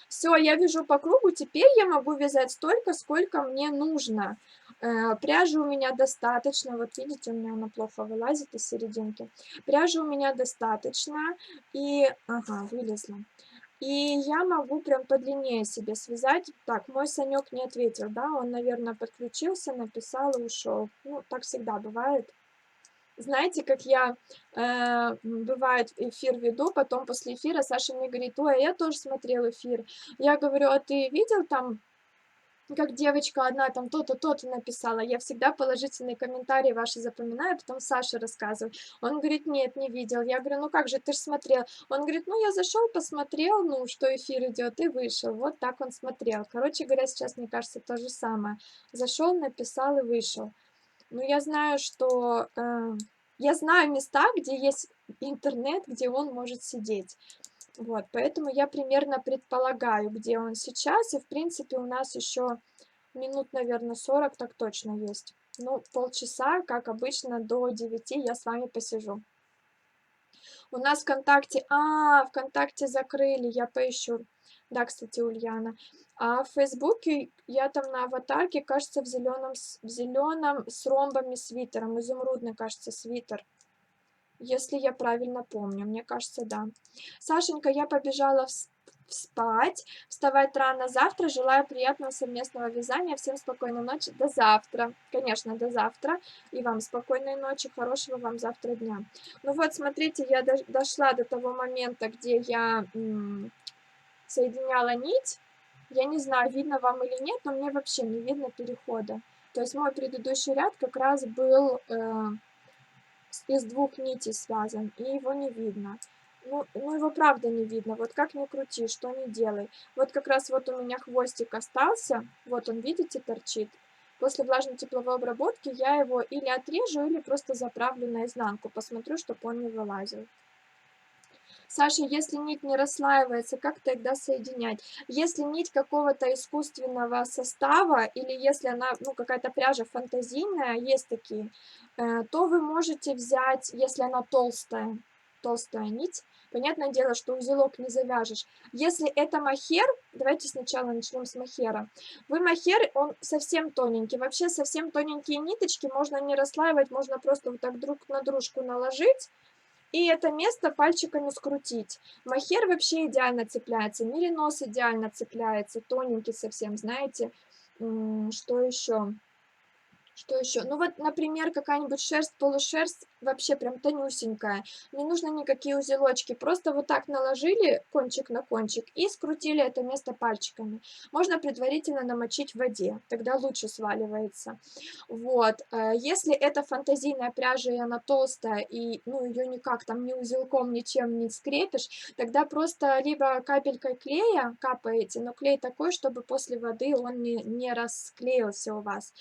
Все, я вяжу по кругу, теперь я могу вязать столько, сколько мне нужно. Пряжи у меня достаточно, вот видите, у меня она плохо вылазит из серединки. Пряжи у меня достаточно, и, ага, вылезла. И я могу прям подлиннее себе связать. Так, мой Санек не ответил, да, он, наверное, подключился, написал и ушел. Ну, так всегда бывает. Знаете, как я, бывает, эфир веду, потом после эфира Саша мне говорит: "Ой, а я тоже смотрел эфир". Я говорю: "А ты видел там, как девочка одна там то-то, то-то написала?" Я всегда положительные комментарии ваши запоминаю, потом Саше рассказываю. Он говорит: "Нет, не видел". Я говорю: "Ну как же, ты ж смотрел". Он говорит: "Ну, я зашел, посмотрел, ну, что эфир идет, и вышел". Вот так он смотрел. Короче говоря, сейчас, мне кажется, то же самое. Зашел, написал и вышел. Ну, я знаю места, где есть интернет, где он может сидеть. Вот, поэтому я примерно предполагаю, где он сейчас. И, в принципе, у нас еще минут, наверное, 40 так точно есть. Ну, полчаса, как обычно, до 9 я с вами посижу. У нас ВКонтакте закрыли, я поищу. Да, кстати, Ульяна. А в Фейсбуке я там на аватарке, кажется, в зеленом с ромбами свитером, изумрудный, кажется, свитер. Если я правильно помню, мне кажется, да. Сашенька, я побежала спать. Вставать рано завтра. Желаю приятного совместного вязания. Всем спокойной ночи. До завтра. Конечно, до завтра. И вам спокойной ночи. Хорошего вам завтра дня. Ну вот, смотрите, я дошла до того момента, где я соединяла нить. Я не знаю, видно вам или нет, но мне вообще не видно перехода. То есть мой предыдущий ряд как раз был из двух нитей связан, и его не видно. Ну его правда не видно, вот как ни крути, что ни делай. Вот как раз вот у меня хвостик остался, вот он, видите, торчит. После влажно-тепловой обработки я его или отрежу, или просто заправлю наизнанку, посмотрю, чтобы он не вылазил. Саша, если нить не расслаивается, как тогда соединять? Если нить какого-то искусственного состава, или если она, ну, какая-то пряжа фантазийная, есть такие, то вы можете взять, если она толстая нить, понятное дело, что узелок не завяжешь. Если это мохер, давайте сначала начнем с мохера. Мохер, он совсем тоненький. Вообще совсем тоненькие ниточки можно не расслаивать, можно просто вот так друг на дружку наложить, и это место пальчиками скрутить. Мохер вообще идеально цепляется, меринос идеально цепляется, тоненький совсем, знаете. Что еще? Что еще? Ну вот, например, какая-нибудь шерсть, полушерсть, вообще прям тонюсенькая. Не нужно никакие узелочки, просто вот так наложили кончик на кончик и скрутили это место пальчиками. Можно предварительно намочить в воде, тогда лучше сваливается. Вот, если это фантазийная пряжа и она толстая, и, ну, ее никак там ни узелком, ничем не скрепишь, тогда просто либо капелькой клея капаете, но клей такой, чтобы после воды он не расклеился у вас.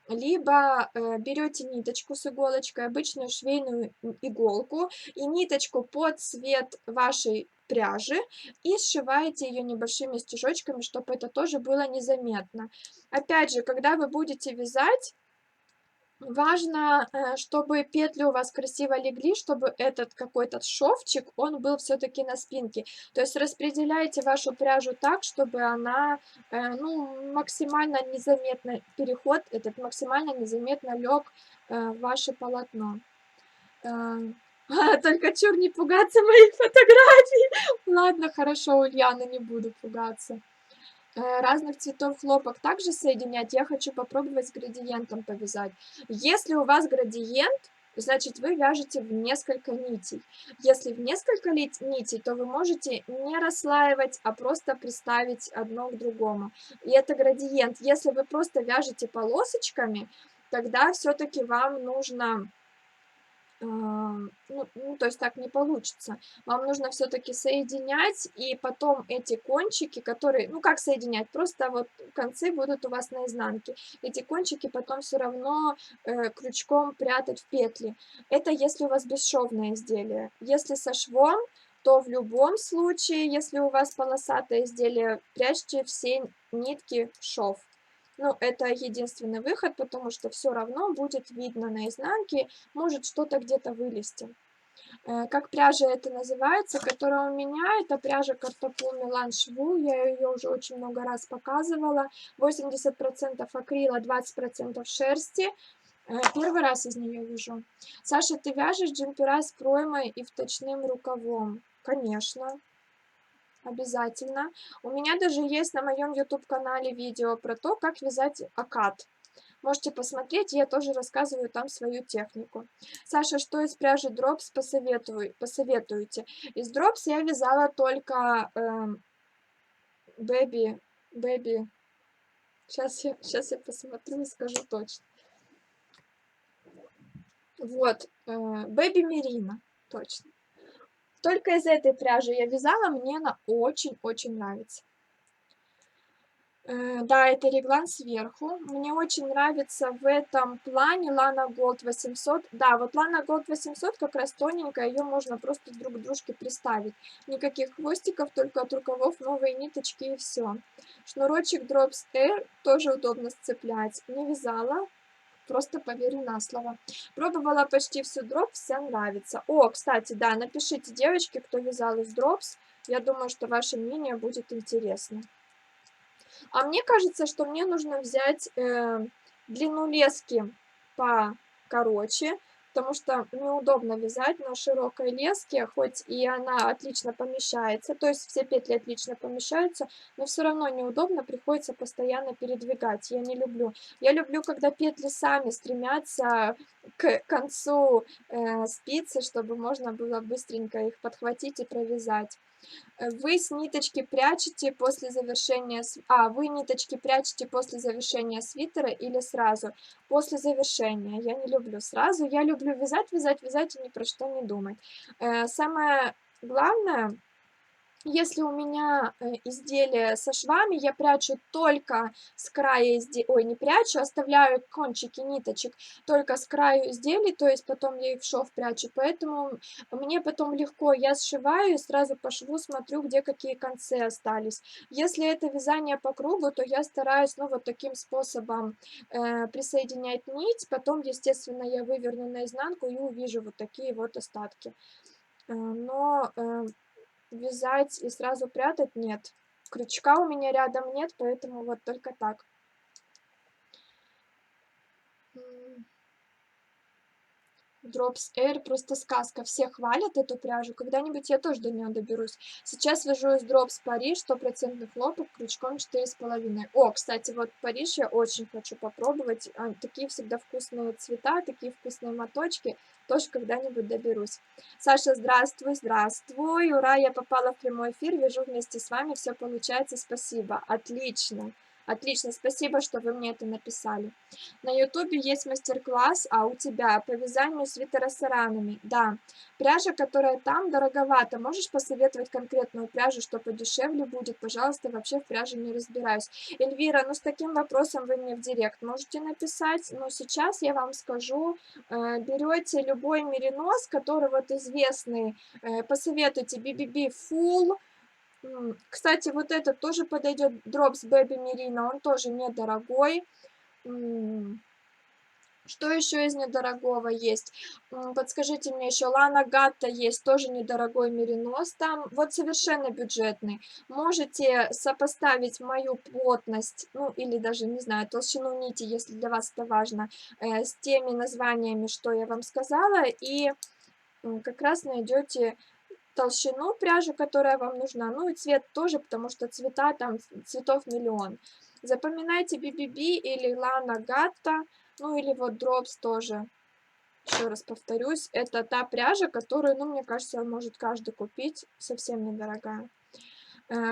Либо берете ниточку с иголочкой, обычную швейную иголку, и ниточку под цвет вашей пряжи и сшиваете ее небольшими стежочками, чтобы это тоже было незаметно. Опять же, когда вы будете вязать, важно, чтобы петли у вас красиво легли, чтобы этот какой-то шовчик, он был все-таки на спинке. То есть распределяйте вашу пряжу так, чтобы она, ну, максимально незаметно, переход этот максимально незаметно лег в ваше полотно. Э, Только чур не пугаться моих фотографий. Ладно, хорошо, Ульяна, не буду пугаться. Разных цветов хлопок также соединять. Я хочу попробовать с градиентом повязать. Если у вас градиент, значит вы вяжете в несколько нитей. Если в несколько нитей, то вы можете не расслаивать, а просто приставить одно к другому. И это градиент. Если вы просто вяжете полосочками, тогда все-таки вам нужно то есть так не получится. Вам нужно все-таки соединять, и потом эти кончики, которые, ну как соединять, просто вот концы будут у вас на изнанке. Эти кончики потом все равно крючком прятать в петли. Это если у вас бесшовное изделие. Если со швом, то в любом случае, если у вас полосатое изделие, прячьте все нитки в шов. Ну, это единственный выход, потому что все равно будет видно на изнанке, может что-то где-то вылезти. Как пряжа это называется, которая у меня, это пряжа Картопу Милан Шву, я ее уже очень много раз показывала. 80% акрила, 20% шерсти. Первый раз из нее вяжу. Саша, ты вяжешь джемпера с проймой и вточным рукавом? Конечно. Обязательно. У меня даже есть на моем YouTube-канале видео про то, как вязать аккад. Можете посмотреть, я тоже рассказываю там свою технику. Саша, что из пряжи Drops посоветуете? Из Drops я вязала только Baby, Baby. Сейчас я посмотрю и скажу точно. Вот, Baby Merino, точно. Только из этой пряжи я вязала, мне она очень-очень нравится. Да, это реглан сверху. Мне очень нравится в этом плане Lana Gold 800. Да, вот Lana Gold 800 как раз тоненькая, ее можно просто друг к дружке приставить. Никаких хвостиков, только от рукавов новые ниточки и все. Шнурочек Drops Air тоже удобно сцеплять. Не вязала, просто поверю на слово. Пробовала почти всю Drops, вся нравится. О, кстати, да, напишите, девочки, кто вязал из Drops. Я думаю, что ваше мнение будет интересно. А мне кажется, что мне нужно взять, длину лески покороче, потому что неудобно вязать на широкой леске, хоть и она отлично помещается, то есть все петли отлично помещаются, но все равно неудобно, приходится постоянно передвигать. Я не люблю. Я люблю, когда петли сами стремятся к концу, спицы, чтобы можно было быстренько их подхватить и провязать. Вы с ниточки прячете после завершения вы ниточки прячете после завершения свитера или сразу? После завершения. Я не люблю сразу. Я люблю вязать, вязать, вязать и ни про что не думать. Самое главное, если у меня, изделие со швами, я прячу только с края ой, не прячу, оставляю кончики ниточек только с краю изделий, то есть потом я их в шов прячу, поэтому мне потом легко, я сшиваю и сразу по шву смотрю, где какие концы остались. Если это вязание по кругу, то я стараюсь, ну, вот таким способом, присоединять нить, потом, естественно, я выверну наизнанку и увижу вот такие вот остатки. Но, вязать и сразу прятать нет. Крючка у меня рядом нет, поэтому вот только так. Drops Air просто сказка. Все хвалят эту пряжу. Когда-нибудь я тоже до нее доберусь. Сейчас вяжу из Drops Париж, 100% хлопок, крючком 4,5. О, кстати, вот Париж я очень хочу попробовать. Такие всегда вкусные цвета, такие вкусные моточки. Тоже когда-нибудь доберусь. Саша, здравствуй, здравствуй. Ура, я попала в прямой эфир, вяжу вместе с вами, все получается, спасибо. Отлично. Отлично, спасибо, что вы мне это написали. На ютубе есть мастер-класс, а у тебя по вязанию свитера с ранами. Да, пряжа, которая там, дороговато. Можешь посоветовать конкретную пряжу, что подешевле будет? Пожалуйста, вообще в пряже не разбираюсь. Эльвира, ну с таким вопросом вы мне в директ можете написать, но сейчас я вам скажу, берете любой меринос, который вот известный, посоветуйте BBB Full. Кстати, вот этот тоже подойдет, Drops Baby Merino, он тоже недорогой. Что еще из недорогого есть? Подскажите мне еще, Лана Гатта есть, тоже недорогой меринос там, вот совершенно бюджетный. Можете сопоставить мою плотность, ну или даже, не знаю, толщину нити, если для вас это важно, с теми названиями, что я вам сказала, и как раз найдете толщину пряжи, которая вам нужна, ну и цвет тоже, потому что цвета там, цветов миллион. Запоминайте BBB или Lana Gatta, ну или вот Drops тоже. Еще раз повторюсь, это та пряжа, которую, ну, мне кажется, может каждый купить, совсем недорогая.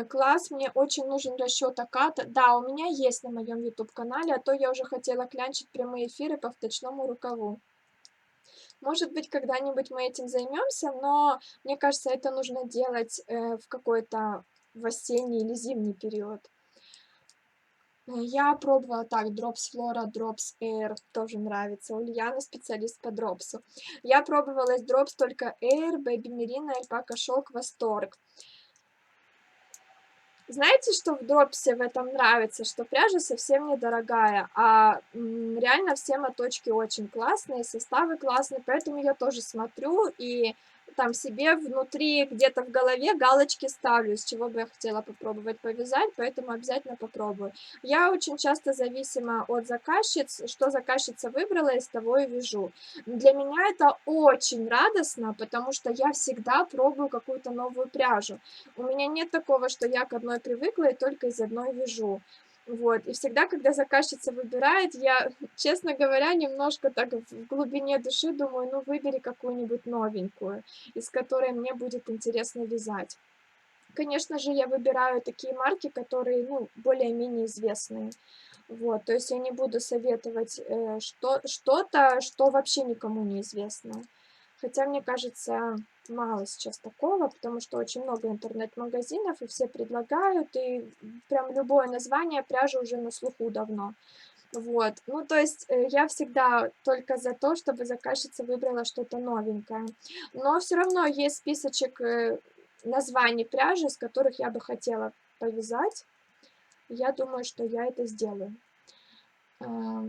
Класс, мне очень нужен расчет аккада. Да, у меня есть на моем YouTube-канале, а то я уже хотела клянчить прямые эфиры по вточному рукаву. Может быть, когда-нибудь мы этим займемся, но мне кажется, это нужно делать в какой-то в осенний или зимний период. Я пробовала так, Drops Flora, Drops Air, тоже нравится. Ульяна специалист по дропсу. Я пробовала из Drops только Air, Baby Merino, Alpaca Шелк, Восторг. Знаете, что в дропсе в этом нравится? Что пряжа совсем недорогая, а реально все моточки очень классные, составы классные, поэтому я тоже смотрю и там себе внутри, где-то в голове галочки ставлю, с чего бы я хотела попробовать повязать, поэтому обязательно попробую. Я очень часто зависима от заказчиц, что заказчица выбрала, из того и вяжу. Для меня это очень радостно, потому что я всегда пробую какую-то новую пряжу. У меня нет такого, что я к одной привыкла и только из одной вяжу. Вот, и всегда, когда заказчица выбирает, я, честно говоря, немножко так в глубине души думаю, ну выбери какую-нибудь новенькую, из которой мне будет интересно вязать. Конечно же, я выбираю такие марки, которые, ну, более-менее известные. Вот, то есть я не буду советовать что-то, что вообще никому не известно. Хотя, мне кажется, мало сейчас такого, потому что очень много интернет-магазинов, и все предлагают, и прям любое название пряжи уже на слуху давно. Вот, ну, то есть я всегда только за то, чтобы заказчица выбрала что-то новенькое. Но все равно есть списочек названий пряжи, из которых я бы хотела повязать. Я думаю, что я это сделаю. А,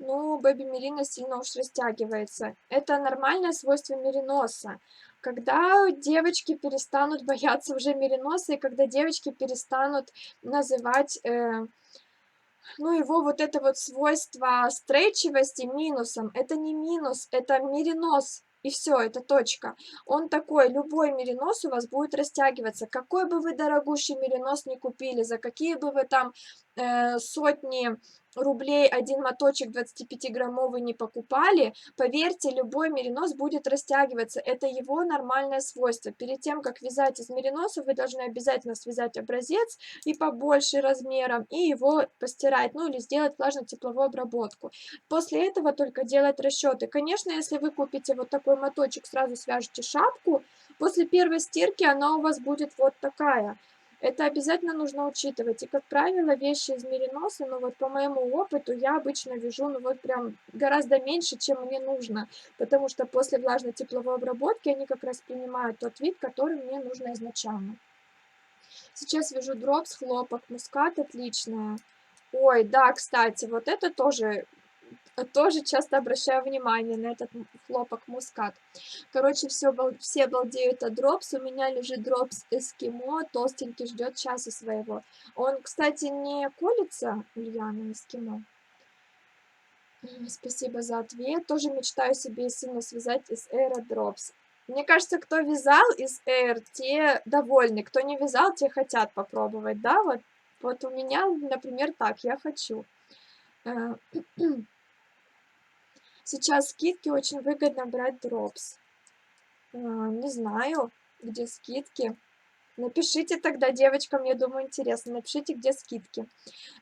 Ну, Бэби Мерино сильно уж растягивается. Это нормальное свойство мериноса. Когда девочки перестанут бояться уже мериноса, и когда девочки перестанут называть, ну, его вот это вот свойство стрейчивости минусом, это не минус, это меринос. И все, это точка. Он такой, любой меринос у вас будет растягиваться. Какой бы вы дорогущий меринос не купили, за какие бы вы там сотни рублей один моточек 25-граммовый не покупали, поверьте, любой меринос будет растягиваться. Это его нормальное свойство. Перед тем, как вязать из мериносов, вы должны обязательно связать образец и побольше размером, и его постирать, ну или сделать влажно-тепловую обработку. После этого только делать расчеты. Конечно, если вы купите вот такой моточек, сразу свяжете шапку, после первой стирки она у вас будет вот такая. Это обязательно нужно учитывать. И, как правило, вещи из мериноса, ну вот по моему опыту, я обычно вяжу, ну вот прям гораздо меньше, чем мне нужно, потому что после влажно-тепловой обработки они как раз принимают тот вид, который мне нужно изначально. Сейчас вяжу дропс, хлопок, мускат отличная. Ой, да, кстати, вот это тоже часто обращаю внимание на этот хлопок мускат. Короче, все балдеют от дропс. У меня лежит дропс эскимо, толстенький, ждет часа своего. Он, кстати, не колется, Ульяна, эскимо. Спасибо за ответ. Тоже мечтаю себе и сына связать из Эра дропс. Мне кажется, кто вязал из Air, те довольны, кто не вязал, те хотят попробовать, да, вот у меня, например, так, я хочу. Э, Сейчас скидки, очень выгодно брать дропс. Не знаю, где скидки. Напишите тогда девочкам, я думаю, интересно, напишите, где скидки.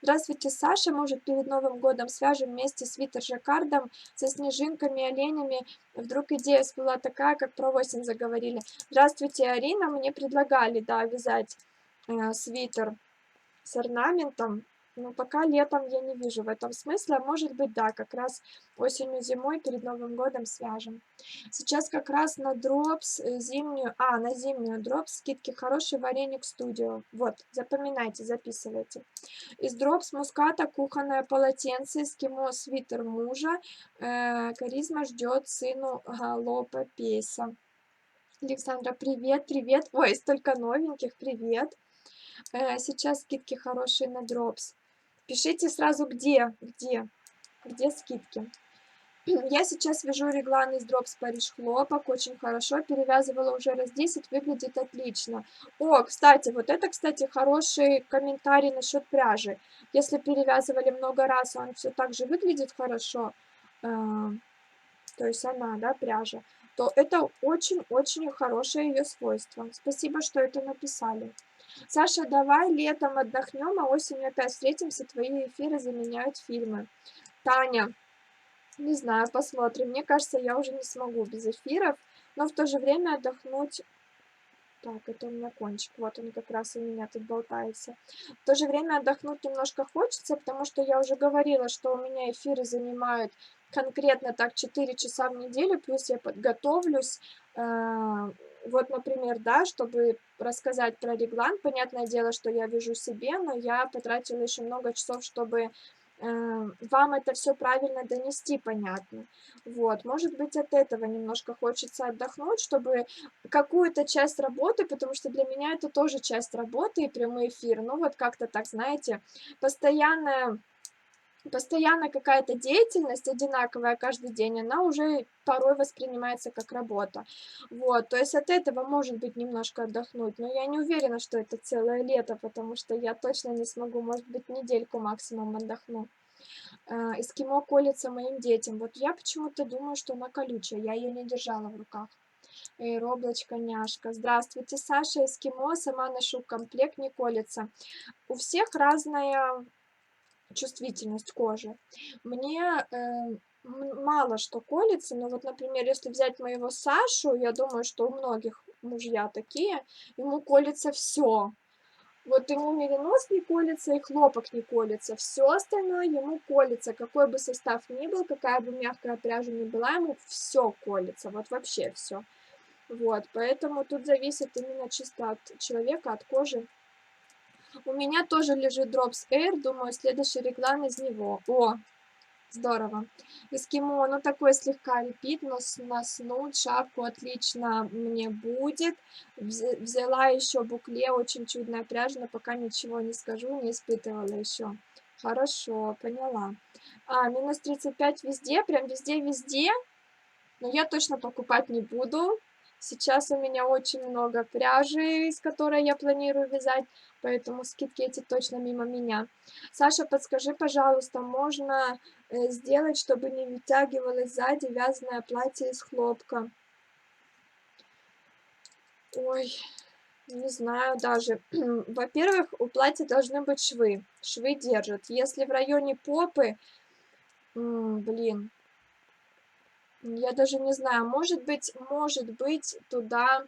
Здравствуйте, Саша. Может, перед Новым годом свяжем вместе свитер жаккардом со снежинками, оленями. Вдруг идея всплыла такая, как про осень заговорили. Здравствуйте, Арина. Мне предлагали, да, вязать свитер с орнаментом. Но пока летом я не вижу в этом смысла. Может быть, да, как раз осенью-зимой перед Новым годом свяжем. Сейчас как раз на дропс на зимнюю дропс скидки хороший вареник студио. Вот, запоминайте, записывайте. Из дропс муската кухонное полотенце, эскимо свитер мужа. Каризма ждет сыну галопа пейса. Александра, привет, привет. Ой, столько новеньких, привет. Сейчас скидки хорошие на дропс. Пишите сразу где скидки. Я сейчас вяжу реглан из дропс Париж хлопок, очень хорошо, перевязывала уже раз 10, выглядит отлично. О, кстати, вот это, кстати, хороший комментарий насчет пряжи. Если перевязывали много раз, он все так же выглядит хорошо, то есть она, да, пряжа, то это очень-очень хорошее ее свойство. Спасибо, что это написали. Саша, давай летом отдохнем, а осенью опять встретимся, твои эфиры заменяют фильмы. Таня, не знаю, посмотрим. Мне кажется, я уже не смогу без эфиров, но в то же время отдохнуть... Так, это у меня кончик, вот он как раз у меня тут болтается. В то же время отдохнуть немножко хочется, потому что я уже говорила, что у меня эфиры занимают конкретно так 4 часа в неделю, плюс я подготовлюсь. Вот, например, да, чтобы рассказать про реглан, понятное дело, что я вяжу себе, но я потратила еще много часов, чтобы вам это все правильно донести, понятно. Вот, может быть, от этого немножко хочется отдохнуть, чтобы какую-то часть работы, потому что для меня это тоже часть работы и прямой эфир, ну вот как-то так, знаете, постоянная постоянно какая-то деятельность одинаковая каждый день, она уже порой воспринимается как работа. Вот, то есть от этого может быть немножко отдохнуть, но я не уверена, что это целое лето, потому что я точно не смогу, может быть, недельку максимум отдохну. Эскимо колется моим детям. Вот я почему-то думаю, что она колючая, я ее не держала в руках. Эй, облачко, няшка. Здравствуйте, Саша, эскимо, сама ношу комплект, не колется. У всех разная чувствительность кожи. Мне, мало что колется, но вот, например, если взять моего Сашу, я думаю, что у многих мужья такие, ему колется все. Вот ему меринос не колется и хлопок не колется, все остальное ему колется. Какой бы состав ни был, какая бы мягкая пряжа ни была, ему все колется, вот вообще все. Вот, поэтому тут зависит именно чисто от человека, от кожи. У меня тоже лежит Drops Air, думаю, следующий реклам из него. О, здорово. Эскимо, ну такой слегка репит, но на снуд, шапку отлично мне будет. Взяла еще букле, очень чудная пряжа, но пока ничего не скажу, не испытывала еще. Хорошо, поняла. Минус 35 везде, прям везде-везде. Но я точно покупать не буду. Сейчас у меня очень много пряжи, из которой я планирую вязать, поэтому скидки эти точно мимо меня. Саша, подскажи, пожалуйста, можно сделать, чтобы не вытягивалось сзади вязаное платье из хлопка? Ой, не знаю даже. Во-первых, у платья должны быть швы. Швы держат. Если в районе попы, блин, я даже не знаю, может быть, туда,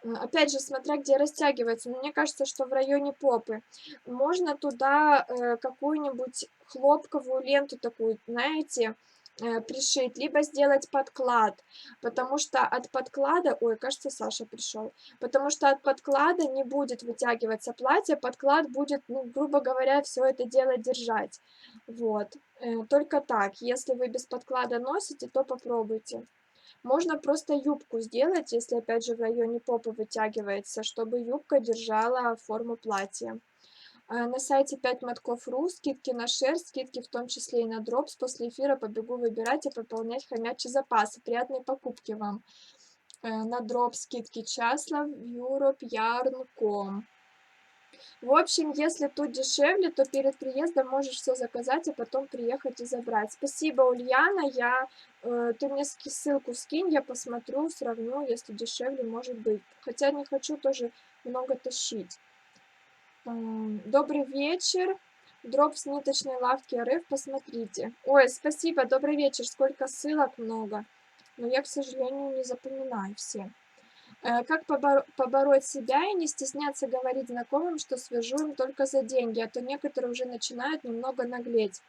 опять же, смотря где растягивается, но мне кажется, что в районе попы. Можно туда, какую-нибудь хлопковую ленту такую, знаете, пришить, либо сделать подклад, потому что от подклада, ой, кажется, Саша пришел, потому что от подклада не будет вытягиваться платье, подклад будет, ну, грубо говоря, все это дело держать. Вот. Только так. Если вы без подклада носите, то попробуйте. Можно просто юбку сделать, если опять же в районе попы вытягивается, чтобы юбка держала форму платья. На сайте 5 мотков.ру скидки на шерсть, скидки в том числе и на дропс. После эфира побегу выбирать и пополнять хомячий запас. Приятной покупки вам. На дропс скидки Часлав, Europe, Yarn.com. В общем, если тут дешевле, то перед приездом можешь все заказать, а потом приехать и забрать. Спасибо, Ульяна. Ты мне ссылку скинь, я посмотрю, сравню, если дешевле, может быть. Хотя не хочу тоже много тащить. Добрый вечер. Дроп с ниточной лавки РФ, посмотрите. Ой, спасибо, добрый вечер. Сколько ссылок много. Но я, к сожалению, не запоминаю все. Как побороть себя и не стесняться говорить знакомым, что свяжу им только за деньги, а то некоторые уже начинают немного наглеть.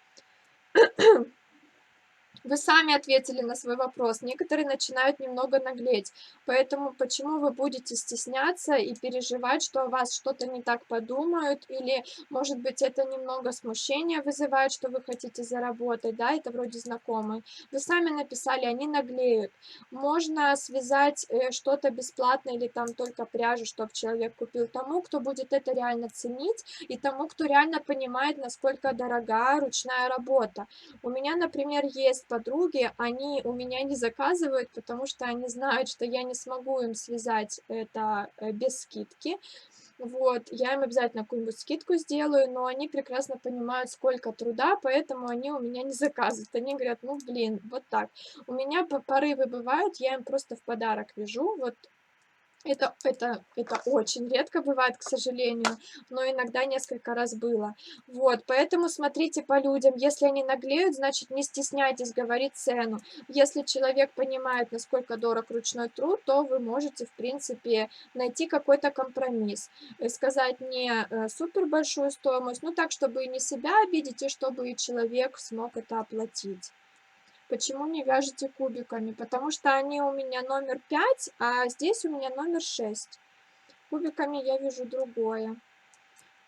Вы сами ответили на свой вопрос. Некоторые начинают немного наглеть. Поэтому почему вы будете стесняться и переживать, что о вас что-то не так подумают, или, может быть, это немного смущение вызывает, что вы хотите заработать, да, это вроде знакомые. Вы сами написали, они наглеют. Можно связать что-то бесплатно или там только пряжу, чтобы человек купил тому, кто будет это реально ценить, и тому, кто реально понимает, насколько дорога ручная работа. У меня, например, есть подруги, они у меня не заказывают, потому что они знают, что я не смогу им связать это без скидки. Вот, я им обязательно какую-нибудь скидку сделаю, но они прекрасно понимают, сколько труда, поэтому они у меня не заказывают. Они говорят, ну, блин, вот так. У меня порывы бывают, я им просто в подарок вяжу, вот это очень редко бывает, к сожалению, но иногда несколько раз было. Вот, поэтому смотрите по людям. Если они наглеют, значит, не стесняйтесь говорить цену. Если человек понимает, насколько дорог ручной труд, то вы можете, в принципе, найти какой-то компромисс. Сказать не супер большую стоимость, но так, чтобы и не себя обидеть, и чтобы и человек смог это оплатить. Почему не вяжете кубиками? Потому что они у меня номер 5, а здесь у меня номер 6. Кубиками я вяжу другое.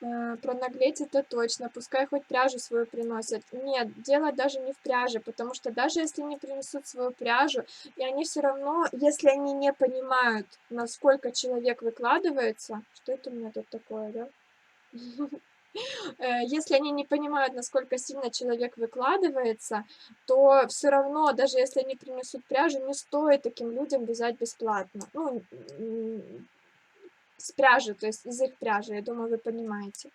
Пронаглеть это точно. Пускай хоть пряжу свою приносят. Нет, дело даже не в пряже, потому что даже если не принесут свою пряжу, и они все равно, если они не понимают, насколько человек выкладывается. Что это у меня тут такое, да? Если они не понимают, насколько сильно человек выкладывается, то все равно, даже если они принесут пряжу, не стоит таким людям вязать бесплатно. Ну, с пряжи, то есть из их пряжи, я думаю, вы понимаете.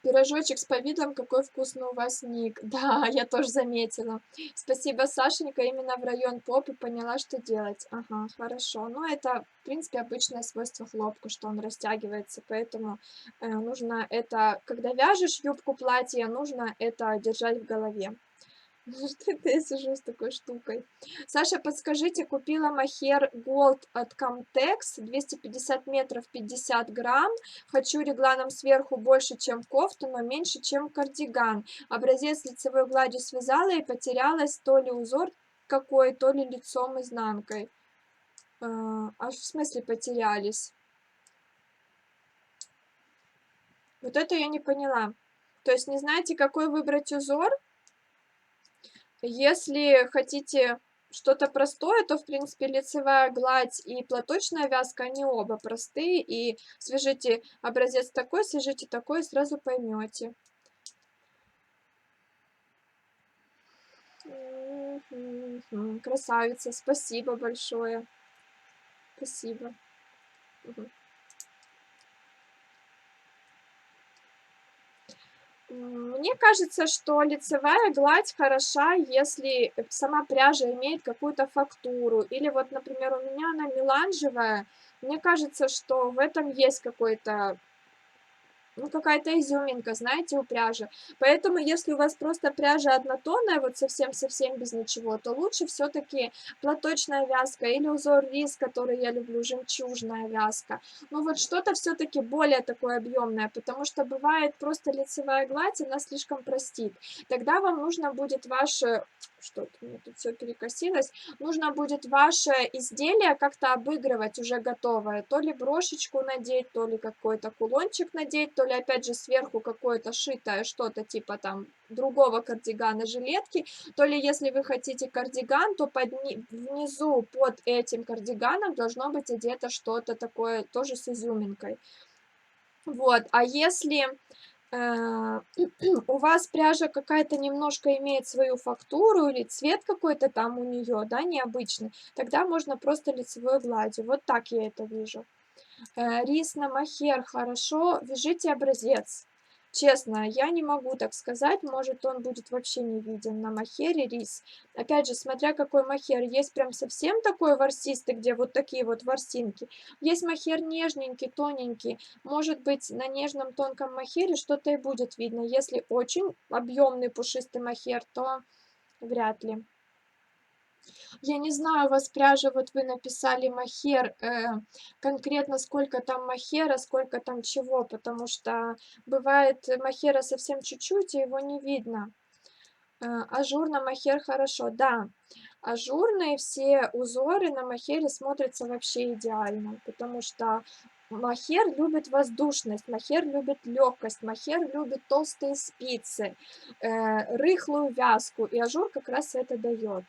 Пирожочек с повидлом, какой вкусный у вас ник. Да, я тоже заметила. Спасибо, Сашенька, именно в район попы поняла, что делать. Ага, хорошо. Ну, это, в принципе, обычное свойство хлопка, что он растягивается, поэтому нужно это, когда вяжешь юбку платья, нужно это держать в голове. Что-то я сижу с такой штукой. Саша, подскажите, купила мохер Gold от Comtex, 250 метров, 50 грамм. Хочу регланом сверху больше, чем кофту, но меньше, чем кардиган. Образец лицевой гладью связала и потерялась то ли узор какой, то ли лицом изнанкой. В смысле потерялись? Вот это я не поняла. То есть не знаете, какой выбрать узор? Если хотите что-то простое, то, в принципе, лицевая гладь и платочная вязка, они оба простые. И свяжите образец такой, свяжите такой, и сразу поймете. Красавица, спасибо большое. Спасибо. Мгм. Мне кажется, что лицевая гладь хороша, если сама пряжа имеет какую-то фактуру. Или вот, например, у меня она меланжевая. Мне кажется, что в этом есть какой-то, ну, какая-то изюминка, знаете, у пряжи. Поэтому, если у вас просто пряжа однотонная, вот совсем-совсем без ничего, то лучше все-таки платочная вязка или узор рис, который я люблю, жемчужная вязка. Ну, вот что-то все-таки более такое объемное, потому что бывает просто лицевая гладь, она слишком простит. Тогда вам нужно будет ваше... Что-то у меня тут все перекосилось. Нужно будет ваше изделие как-то обыгрывать уже готовое. То ли брошечку надеть, то ли какой-то кулончик надеть, то ли опять же сверху какое-то шитое что-то типа там другого кардигана, жилетки. То ли если вы хотите кардиган, то внизу под этим кардиганом должно быть одето что-то такое тоже с изюминкой. Вот, а если э, у вас пряжа какая-то немножко имеет свою фактуру или цвет какой-то там у нее, да, необычный, тогда можно просто лицевой гладью. Вот так я это вижу. Рис на мохер хорошо, вяжите образец. Честно, я не могу так сказать, может он будет вообще не виден на мохере рис. Опять же, смотря какой мохер, есть прям совсем такой ворсистый, где вот такие вот ворсинки. Есть мохер нежненький, тоненький. Может быть, на нежном тонком мохере что-то и будет видно. Если очень объемный пушистый мохер, то вряд ли. Я не знаю, у вас пряжа, вот вы написали мохер, конкретно сколько там мохера, сколько там чего, потому что бывает мохера совсем чуть-чуть, и его не видно. Ажурно мохер хорошо, да. Ажурные все узоры на мохере смотрятся вообще идеально, потому что мохер любит воздушность, мохер любит легкость, мохер любит толстые спицы, рыхлую вязку, и ажур как раз это дает.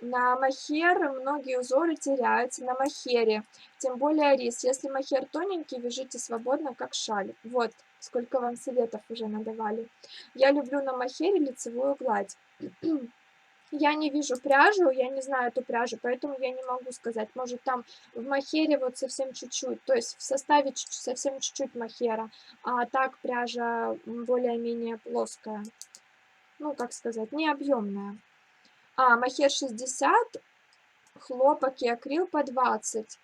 На мохер многие узоры теряются на мохере, тем более рис. Если мохер тоненький, вяжите свободно, как шаль. Вот, сколько вам советов уже надавали. Я люблю на мохере лицевую гладь. Я не вижу пряжу, я не знаю эту пряжу, поэтому я не могу сказать. Может, там в мохере вот совсем чуть-чуть, то есть в составе совсем чуть-чуть мохера, а так пряжа более-менее плоская. Ну, как сказать, не объемная. Мохер 60, хлопок и акрил по 20.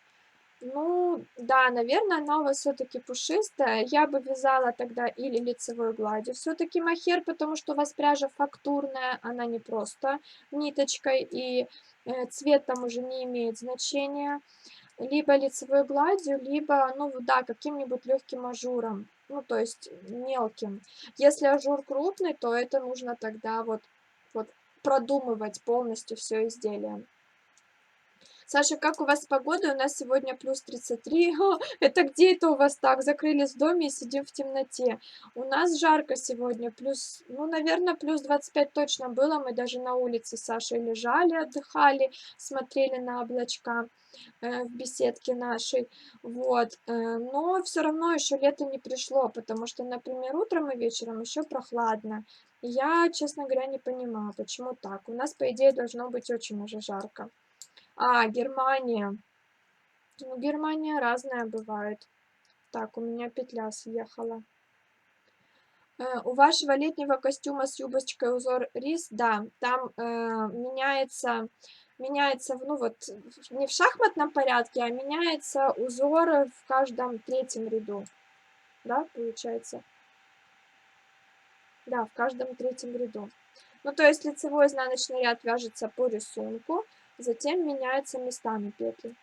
Ну да, наверное, она у вас всё-таки пушистая. Я бы вязала тогда или лицевой гладью всё-таки мохер, потому что у вас пряжа фактурная, она не просто ниточкой, и, цвет там уже не имеет значения. Либо лицевой гладью, либо, ну да, каким-нибудь легким ажуром, ну, то есть мелким. Если ажур крупный, то это нужно тогда вот продумывать полностью все изделие. Саша, как у вас с погодой? У нас сегодня плюс 33. Это где это у вас так? Закрылись в доме и сидим в темноте. У нас жарко сегодня. Плюс, ну, наверное, плюс 25 точно было. Мы даже на улице с Сашей лежали, отдыхали, смотрели на облачка в беседке нашей. Вот. Но все равно еще лето не пришло, потому что, например, утром и вечером еще прохладно. И я, честно говоря, не понимаю, почему так. У нас, по идее, должно быть очень уже жарко. А, Германия. Ну, Германия разная бывает. Так, у меня петля съехала. У вашего летнего костюма с юбочкой узор рис, да, там меняется, ну вот, не в шахматном порядке, а меняется узор в каждом третьем ряду, да, получается? Да, в каждом третьем ряду. Ну, то есть лицевой изнаночный ряд вяжется по рисунку, затем меняются местами петли.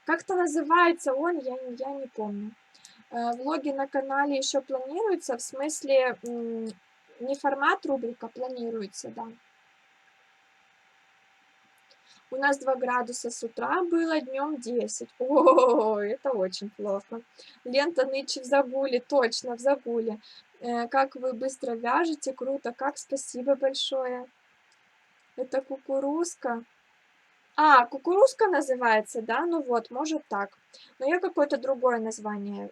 Как-то называется он, я не помню. Влоги на канале еще планируются, в смысле, не формат рубрика, планируется, да. У нас 2 градуса с утра было, днем 10. О, это очень плохо. Лента нынче в загуле, точно, в загуле. Как вы быстро вяжете, круто, как, спасибо большое. Это кукурузка. А, кукурузка называется, да? Ну вот, может так. Но я какое-то другое название.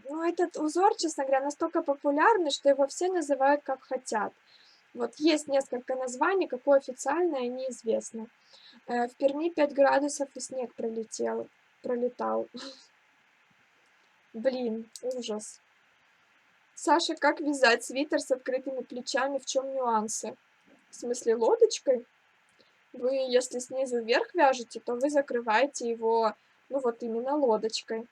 Ну, этот узор, честно говоря, настолько популярный, что его все называют как хотят. Вот есть несколько названий, какое официальное, неизвестно. В Перми 5 градусов и снег пролетал. Блин, ужас. Саша, как вязать свитер с открытыми плечами, в чем нюансы? В смысле, лодочкой? Вы, если снизу вверх вяжете, то вы закрываете его, ну вот именно лодочкой.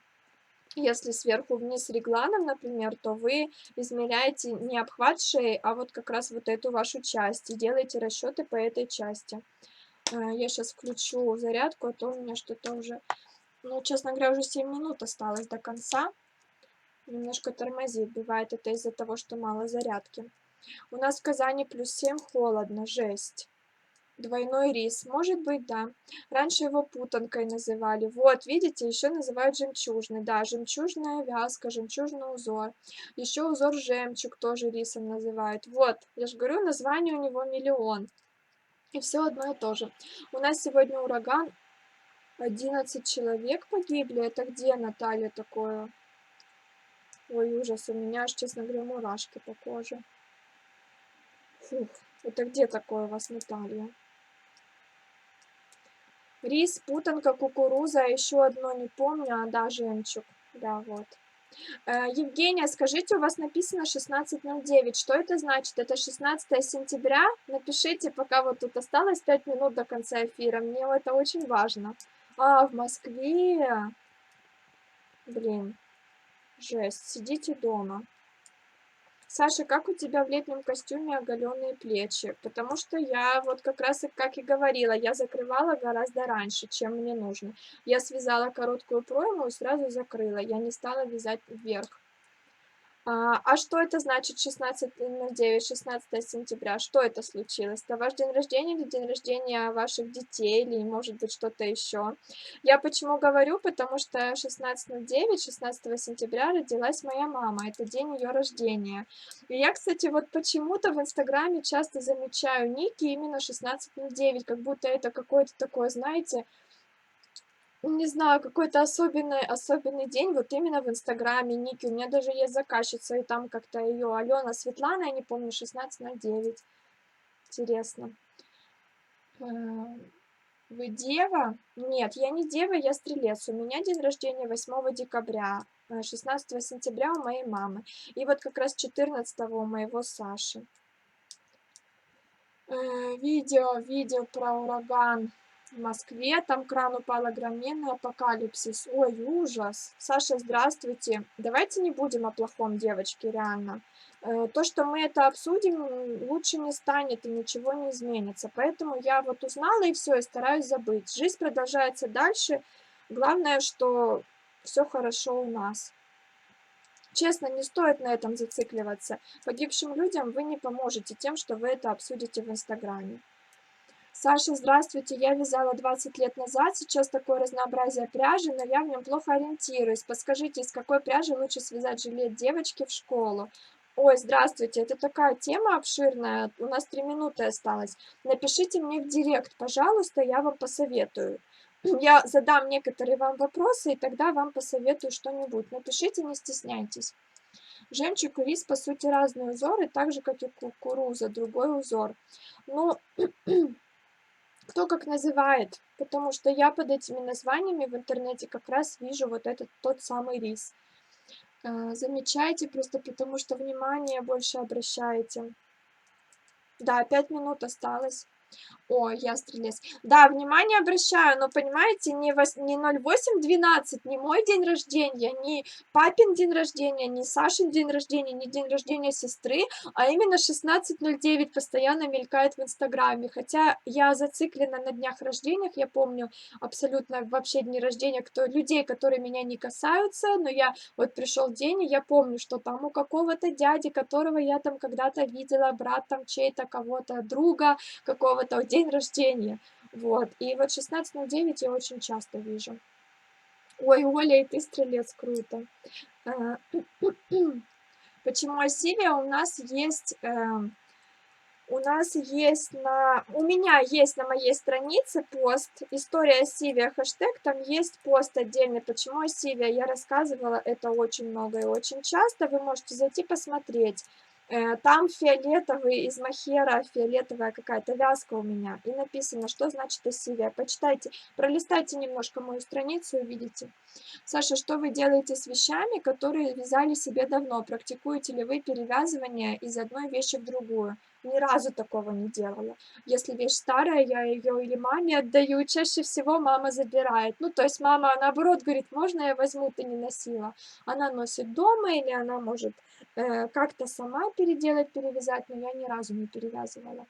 Если сверху вниз регланом, например, то вы измеряете не обхват шеи, а вот как раз вот эту вашу часть и делаете расчеты по этой части. Я сейчас включу зарядку, а то у меня что-то уже, ну, честно говоря, уже 7 минут осталось до конца. Немножко тормозит, бывает это из-за того, что мало зарядки. У нас в Казани плюс 7, холодно, жесть. Двойной рис, может быть, да. Раньше его путанкой называли. Вот, видите, еще называют жемчужный. Да, жемчужная вязка, жемчужный узор. Еще узор жемчуг тоже рисом называют. Вот, я же говорю, название у него миллион. И все одно и то же. У нас сегодня ураган, 11 человек погибли. Это где, Наталья, такое? Ой, ужас, у меня аж, честно говоря, мурашки по коже. Фух, это где такое у вас, Наталья? Рис, путанка, кукуруза, еще одно не помню, а да, жемчуг. Да, вот. Евгения, скажите, у вас написано 16:09. Что это значит? Это 16 сентября? Напишите, пока вот тут осталось 5 минут до конца эфира. Мне это очень важно. А, в Москве. Блин, жесть. Сидите дома. Саша, как у тебя в летнем костюме оголенные плечи? Потому что я вот как раз, и как и говорила, я закрывала гораздо раньше, чем мне нужно. Я связала короткую пройму и сразу закрыла. Я не стала вязать вверх. А что это значит 16:09, 16 сентября? Что это случилось? Это ваш день рождения или день рождения ваших детей, или, может быть, что-то еще? Я почему говорю? Потому что 16:09, 16 сентября родилась моя мама. Это день ее рождения. И я, кстати, вот почему-то в Инстаграме часто замечаю ники именно 16:09, как будто это какое-то такое, знаете, не знаю, какой-то особенный день вот именно в "Инстаграме", ники. У меня даже есть заказчица, и там как-то ее Алена, Светлана, я не помню, 16:09. Интересно. Э, вы дева? Нет, я не дева, я стрелец. У меня день рождения 8 декабря, 16 сентября у моей мамы. И вот как раз 14 у моего Саши. Видео про ураган в Москве. Там кран упал, огроменный апокалипсис. Ой, ужас. Саша, здравствуйте. Давайте не будем о плохом, девочки, реально. То, что мы это обсудим, лучше не станет и ничего не изменится. Поэтому я вот узнала и все, и стараюсь забыть. Жизнь продолжается дальше. Главное, что все хорошо у нас. Честно, не стоит на этом зацикливаться. Погибшим людям вы не поможете тем, что вы это обсудите в Инстаграме. Саша, здравствуйте. Я вязала 20 лет назад. Сейчас такое разнообразие пряжи, но я в нем плохо ориентируюсь. Подскажите, из какой пряжи лучше связать жилет девочки в школу? Ой, здравствуйте. Это такая тема обширная. У нас 3 минуты осталось. Напишите мне в директ, пожалуйста, я вам посоветую. Я задам некоторые вам вопросы, и тогда вам посоветую что-нибудь. Напишите, не стесняйтесь. Жемчуг и рис, по сути, разные узоры, так же, как и кукуруза, другой узор. Ну, кто как называет, потому что я под этими названиями в интернете как раз вижу вот этот тот самый рис. Замечайте, просто потому что внимание больше обращаете. Да, 5 минут осталось. О, я стрелец. Да, внимание обращаю, но понимаете, не 08:12, не мой день рождения, не папин день рождения, не Сашин день рождения, не день рождения сестры, а именно 16:09 постоянно мелькает в Инстаграме. Хотя я зациклена на днях рождениях, я помню абсолютно вообще дни рождения людей, которые меня не касаются, но я вот пришел день, и я помню, что там у какого-то дяди, которого я там когда-то видела, брат там чей-то, кого-то друга, какого-то день рождения. Вот. И вот 16:09 я очень часто вижу. Ой, Оля, и ты стрелец, круто. А, Почему Осивия у меня есть на моей странице пост «История Осивия», хэштег, там есть пост отдельный «Почему Осивия?». Я рассказывала это очень много и очень часто, вы можете зайти посмотреть. Там фиолетовый из мохера, фиолетовая какая-то вязка у меня, и написано, что значит Осивия. Почитайте, пролистайте немножко мою страницу, увидите. Саша, что вы делаете с вещами, которые вязали себе давно? Практикуете ли вы перевязывание из одной вещи в другую? Ни разу такого не делала. Если вещь старая, я ее или маме отдаю, чаще всего мама забирает. Ну, то есть мама, наоборот, говорит, можно я возьму, ты не носила. Она носит дома или она может как-то сама переделать, перевязать, но я ни разу не перевязывала.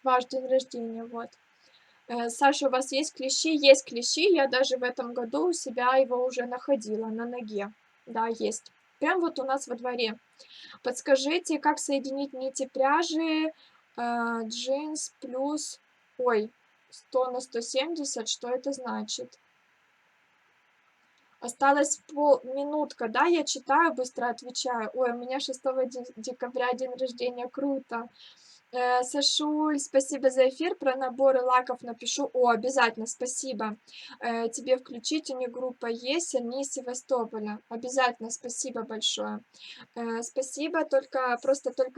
Ваш день рождения, вот. Саша, у вас есть клещи? Есть клещи, я даже в этом году у себя его уже находила на ноге. Да, есть. Прям вот у нас во дворе. Подскажите, как соединить нити пряжи, джинс плюс, ой, 100 на 170, что это значит? Осталась минутка, да, я читаю, быстро отвечаю. Ой, у меня 6 декабря день рождения, круто. Сашуль, спасибо за эфир. Про наборы лаков напишу. О, обязательно, спасибо. Тебе включить, у них группа есть, они из Севастополя. Обязательно, спасибо большое. Спасибо, только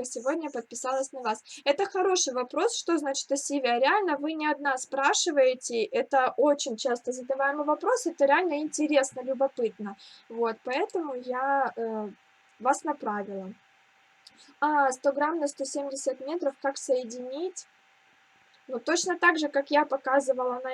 сегодня подписалась на вас. Это хороший вопрос, что значит Осивия. Реально, вы не одна спрашиваете, это очень часто задаваемый вопрос, это реально интересно, любопытно. Вот, поэтому я вас направила. 100 грамм на 170 метров, как соединить? Ну, точно так же, как я показывала на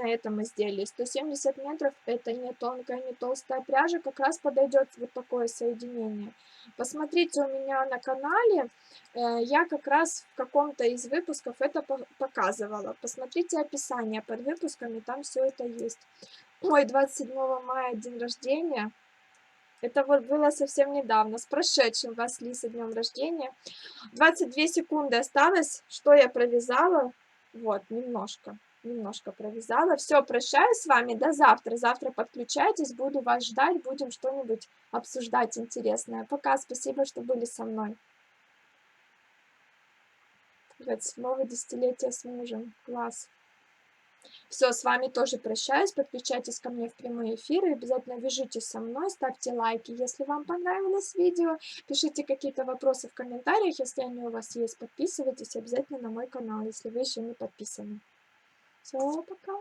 этом изделии. 170 метров — это не тонкая, не толстая пряжа, как раз подойдет вот такое соединение. Посмотрите у меня на канале, я как раз в каком-то из выпусков это показывала. Посмотрите описание под выпусками, там все это есть. Ой, 27 мая день рождения. Это вот было совсем недавно. С прошедшим вас, Лиса, днем рождения. 22 секунды осталось. Что я провязала? Вот, немножко провязала. Все, прощаюсь с вами. До завтра. Завтра подключайтесь. Буду вас ждать. Будем что-нибудь обсуждать интересное. Пока. Спасибо, что были со мной. 27-го десятилетия с мужем. Класс. Все, с вами тоже прощаюсь. Подключайтесь ко мне в прямые эфиры. Обязательно вяжитесь со мной, ставьте лайки, если вам понравилось видео. Пишите какие-то вопросы в комментариях, если они у вас есть. Подписывайтесь обязательно на мой канал, если вы еще не подписаны. Все, пока.